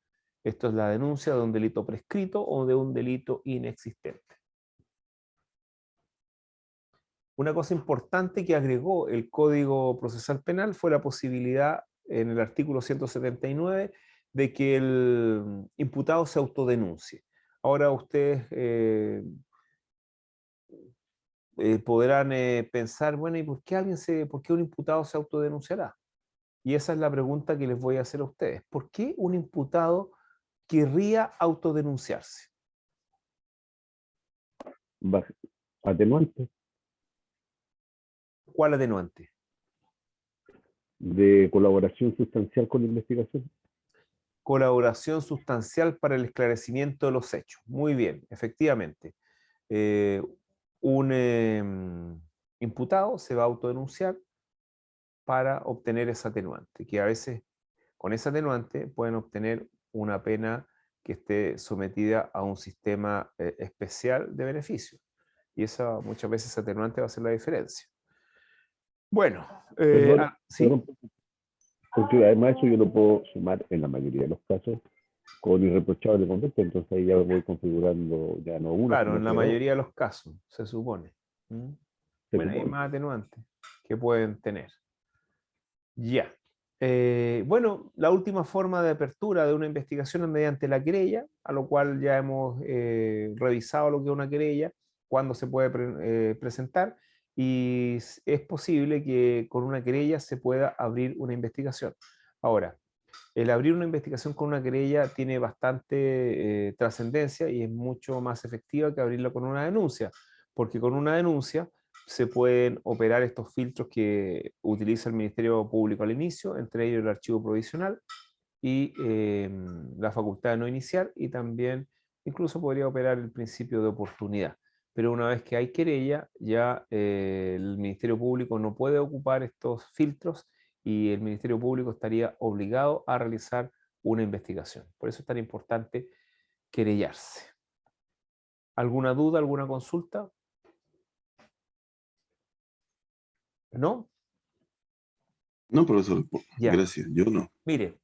S1: Esto es la denuncia de un delito prescrito o de un delito inexistente. Una cosa importante que agregó el Código Procesal Penal fue la posibilidad en el artículo 179 de que el imputado se autodenuncie. Ahora ustedes podrán pensar, bueno, ¿y por qué un imputado se autodenunciará? Y esa es la pregunta que les voy a hacer a ustedes. ¿Por qué un imputado querría autodenunciarse?
S6: Atenuante.
S1: ¿Cuál atenuante?
S6: de colaboración sustancial con la investigación.
S1: Colaboración sustancial para el esclarecimiento de los hechos. Muy bien, efectivamente. Un imputado se va a autodenunciar para obtener esa atenuante, que a veces con esa atenuante pueden obtener una pena que esté sometida a un sistema especial de beneficios. Y esa, muchas veces esa atenuante va a ser la diferencia. Bueno, ¿sí?
S6: Porque además eso yo lo puedo sumar en la mayoría de los casos con irreprochable conducta, entonces ahí ya voy configurando ya no una.
S1: Claro, en la
S6: sino
S1: mayoría de los casos, se supone. Bueno, hay más atenuantes que pueden tener. Ya. Bueno, la última forma de apertura de una investigación es mediante la querella, a lo cual ya hemos revisado lo que es una querella, cuándo se puede presentar, y es posible que con una querella se pueda abrir una investigación. Ahora, el abrir una investigación con una querella tiene bastante trascendencia y es mucho más efectiva que abrirla con una denuncia, porque con una denuncia se pueden operar estos filtros que utiliza el Ministerio Público al inicio, entre ellos el archivo provisional y la facultad de no iniciar, y también incluso podría operar el principio de oportunidad. Pero una vez que hay querella, ya el Ministerio Público no puede ocupar estos filtros y el Ministerio Público estaría obligado a realizar una investigación. Por eso es tan importante querellarse. ¿Alguna duda, alguna consulta? ¿No?
S3: No, profesor,
S1: Ya.
S3: gracias, yo no.
S1: Mire,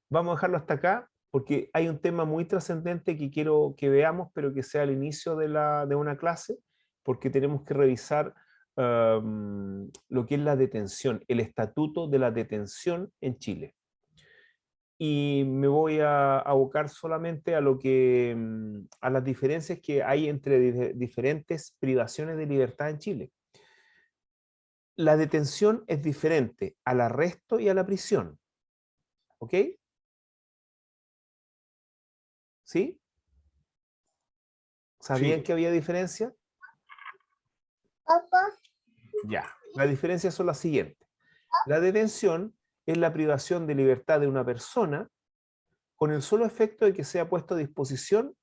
S1: vamos a dejarlo hasta acá porque hay un tema muy trascendente que quiero que veamos, pero que sea al inicio de una clase, porque tenemos que revisar lo que es la detención, el estatuto de la detención en Chile. Y me voy a abocar solamente a lo que a las diferencias que hay entre diferentes privaciones de libertad en Chile. La detención es diferente al arresto y a la prisión. ¿Ok? ¿Sí? ¿Sabían
S4: Sí.
S1: que había diferencia? Ya. Las diferencias son las siguientes. La detención es la privación de libertad de una persona con el solo efecto de que sea puesto a disposición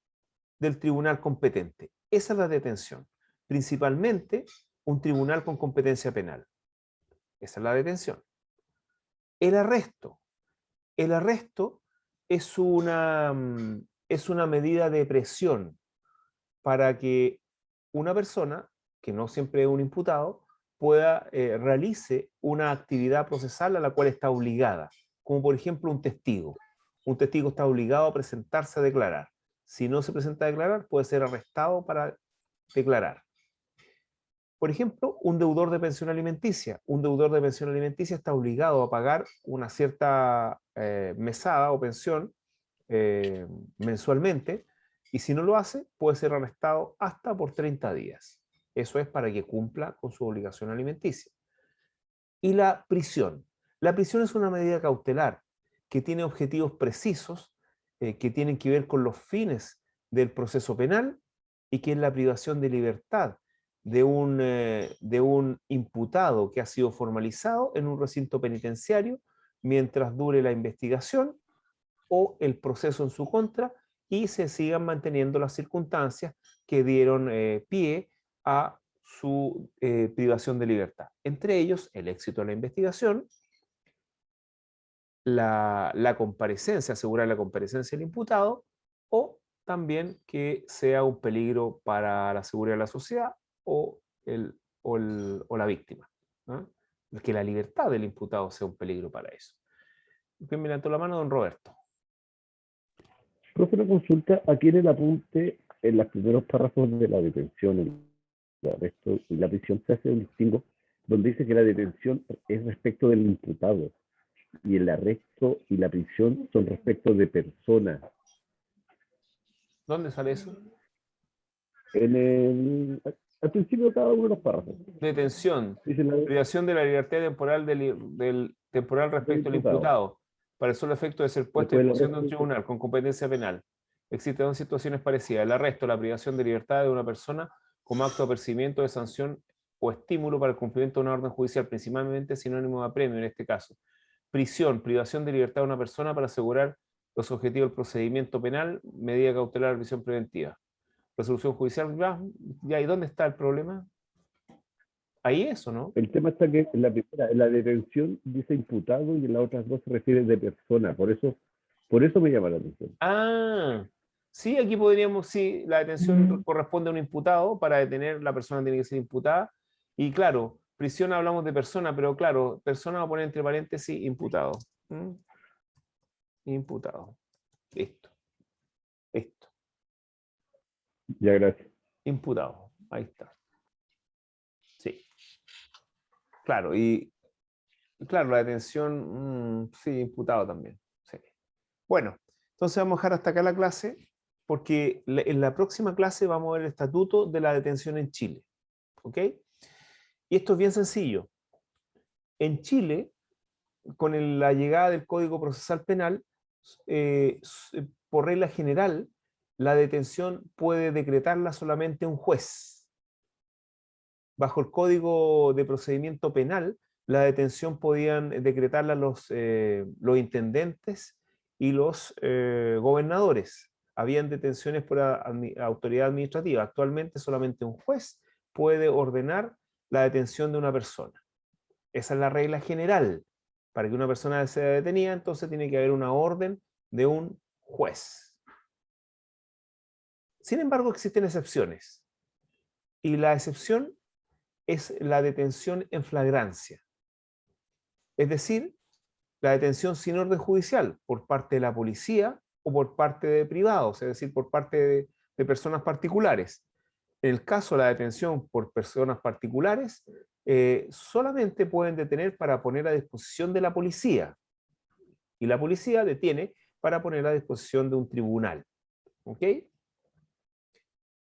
S1: del tribunal competente. Esa es la detención. Principalmente un tribunal con competencia penal. Esa es la detención. El arresto. El arresto es una medida de presión para que una persona, que no siempre es un imputado, pueda realice una actividad procesal a la cual está obligada, como por ejemplo un testigo. Un testigo está obligado a presentarse a declarar. Si no se presenta a declarar, puede ser arrestado para declarar. Por ejemplo, un deudor de pensión alimenticia. Un deudor de pensión alimenticia está obligado a pagar una cierta mesada o pensión mensualmente, y si no lo hace, puede ser arrestado hasta por 30 días. Eso es para que cumpla con su obligación alimenticia. Y la prisión. La prisión es una medida cautelar que tiene objetivos precisos, que tienen que ver con los fines del proceso penal, y que es la privación de libertad de un imputado que ha sido formalizado en un recinto penitenciario mientras dure la investigación o el proceso en su contra y se sigan manteniendo las circunstancias que dieron pie a su privación de libertad. Entre ellos, el éxito de la investigación, la comparecencia, asegurar la comparecencia del imputado, o también que sea un peligro para la seguridad de la sociedad o la víctima, ¿no? Que la libertad del imputado sea un peligro para eso. ¿Quién me levantó la mano? Don Roberto.
S6: Profe, una consulta, aquí en el apunte, en los primeros párrafos de la detención, el arresto y la prisión, se hace un distingo donde dice que la detención es respecto del imputado y el arresto y la prisión son respecto de personas.
S1: ¿Dónde sale eso?
S6: Al principio de cada uno de los párrafos.
S1: Detención, privación de la libertad temporal temporal respecto al imputado, para el solo efecto de ser puesto a disposición de un tribunal con competencia penal. Existen dos situaciones parecidas: el arresto, la privación de libertad de una persona como acto de apercibimiento de sanción o estímulo para el cumplimiento de una orden judicial, principalmente sinónimo de apremio en este caso, prisión, privación de libertad de una persona para asegurar los objetivos del procedimiento penal, medida cautelar, prisión preventiva. Resolución judicial, ya, ¿y dónde está el problema? Ahí eso, ¿no?
S6: El tema está que en la primera, en la detención dice imputado y en las otras dos se refiere de persona. Por eso me llama la atención.
S1: Ah, sí, aquí podríamos, sí, la detención corresponde a un imputado, para detener la persona tiene que ser imputada, y claro, prisión hablamos de persona, pero claro, persona va a poner entre paréntesis imputado. ¿Mm? Imputado. Esto.
S6: Ya, gracias.
S1: Imputado. Ahí está. Sí. Claro, y claro, la detención, sí, imputado también. Sí. Bueno, entonces vamos a dejar hasta acá la clase, porque en la próxima clase vamos a ver el estatuto de la detención en Chile. ¿Ok? Y esto es bien sencillo. En Chile, con la llegada del Código Procesal Penal, por regla general, la detención puede decretarla solamente un juez. Bajo el Código de Procedimiento Penal, la detención podían decretarla los intendentes y los gobernadores. Habían detenciones por autoridad administrativa. Actualmente solamente un juez puede ordenar la detención de una persona. Esa es la regla general. Para que una persona sea detenida, entonces tiene que haber una orden de un juez. Sin embargo, existen excepciones. Y la excepción es la detención en flagrancia. Es decir, la detención sin orden judicial por parte de la policía o por parte de privados, es decir, por parte de personas particulares. En el caso de la detención por personas particulares, solamente pueden detener para poner a disposición de la policía. Y la policía detiene para poner a disposición de un tribunal. ¿Ok?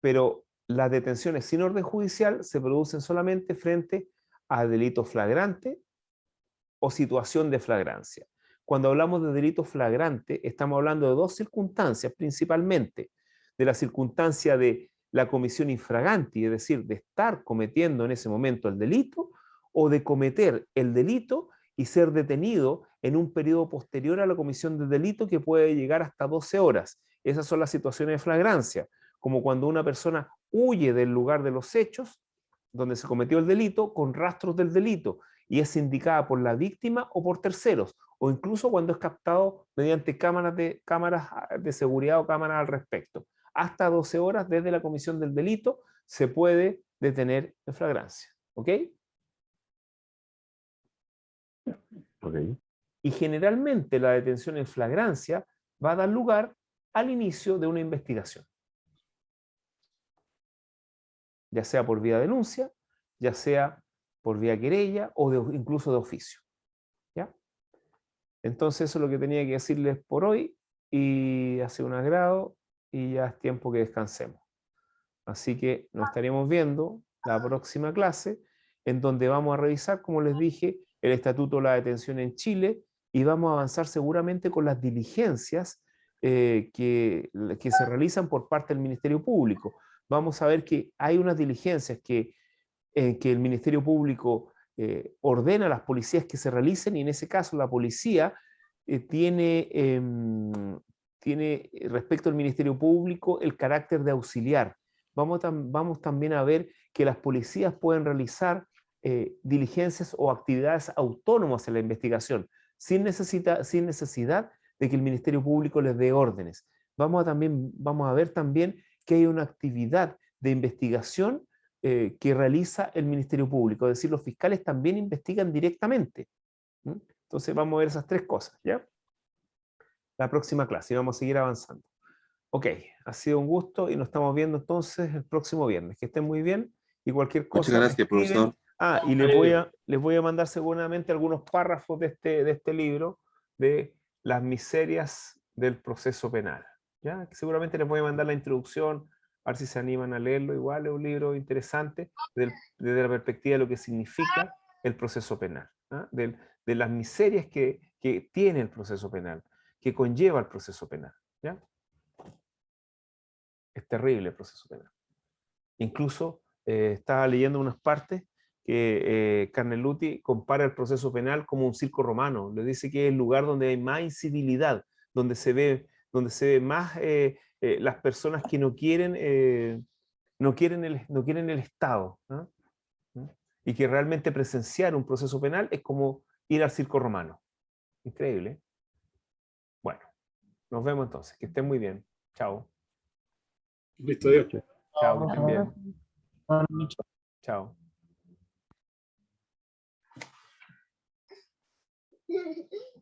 S1: Pero las detenciones sin orden judicial se producen solamente frente a delito flagrante o situación de flagrancia. Cuando hablamos de delito flagrante, estamos hablando de dos circunstancias principalmente. De la circunstancia de la comisión infraganti, es decir, de estar cometiendo en ese momento el delito, o de cometer el delito y ser detenido en un periodo posterior a la comisión del delito que puede llegar hasta 12 horas. Esas son las situaciones de flagrancia, como cuando una persona huye del lugar de los hechos donde se cometió el delito con rastros del delito y es indicada por la víctima o por terceros, o incluso cuando es captado mediante cámaras de seguridad o cámaras al respecto. Hasta 12 horas desde la comisión del delito se puede detener en flagrancia. ¿Ok?
S6: Ok.
S1: Y generalmente la detención en flagrancia va a dar lugar al inicio de una investigación, ya sea por vía denuncia, ya sea por vía querella o incluso de oficio. ¿Ya? Entonces eso es lo que tenía que decirles por hoy, y ha sido un agrado y ya es tiempo que descansemos. Así que nos estaremos viendo la próxima clase, en donde vamos a revisar, como les dije, el Estatuto de la Detención en Chile, y vamos a avanzar seguramente con las diligencias que se realizan por parte del Ministerio Público. Vamos a ver que hay unas diligencias que el Ministerio Público ordena a las policías que se realicen, y en ese caso la policía tiene respecto al Ministerio Público el carácter de auxiliar. Vamos también a ver que las policías pueden realizar diligencias o actividades autónomas en la investigación, sin necesidad de que el Ministerio Público les dé órdenes. Vamos a ver también que hay una actividad de investigación que realiza el Ministerio Público, es decir, los fiscales también investigan directamente. Entonces vamos a ver esas tres cosas, ¿ya? La próxima clase, y vamos a seguir avanzando. Ok, ha sido un gusto y nos estamos viendo entonces el próximo viernes. Que estén muy bien, y cualquier cosa
S3: Muchas
S1: me
S3: gracias,
S1: escriben.
S3: profesor.
S1: Y les voy a mandar seguramente algunos párrafos de este libro, de las miserias del proceso penal. ¿Ya? Que seguramente les voy a mandar la introducción, a ver si se animan a leerlo. Igual es un libro interesante desde la perspectiva de lo que significa el proceso penal, ¿ah? De las miserias que tiene el proceso penal, que conlleva el proceso penal. ¿Ya? Es terrible el proceso penal. Incluso estaba leyendo unas partes que que Carneluti compara el proceso penal como un circo romano. Le dice que es el lugar donde hay más incivilidad, donde se ve más las personas que no quieren el Estado, ¿no? Y que realmente presenciar un proceso penal es como ir al circo romano. Increíble. Bueno, nos vemos entonces. Que estén muy bien. Chao.
S4: Listo, Dios.
S1: Chao, que estén bien. Chao.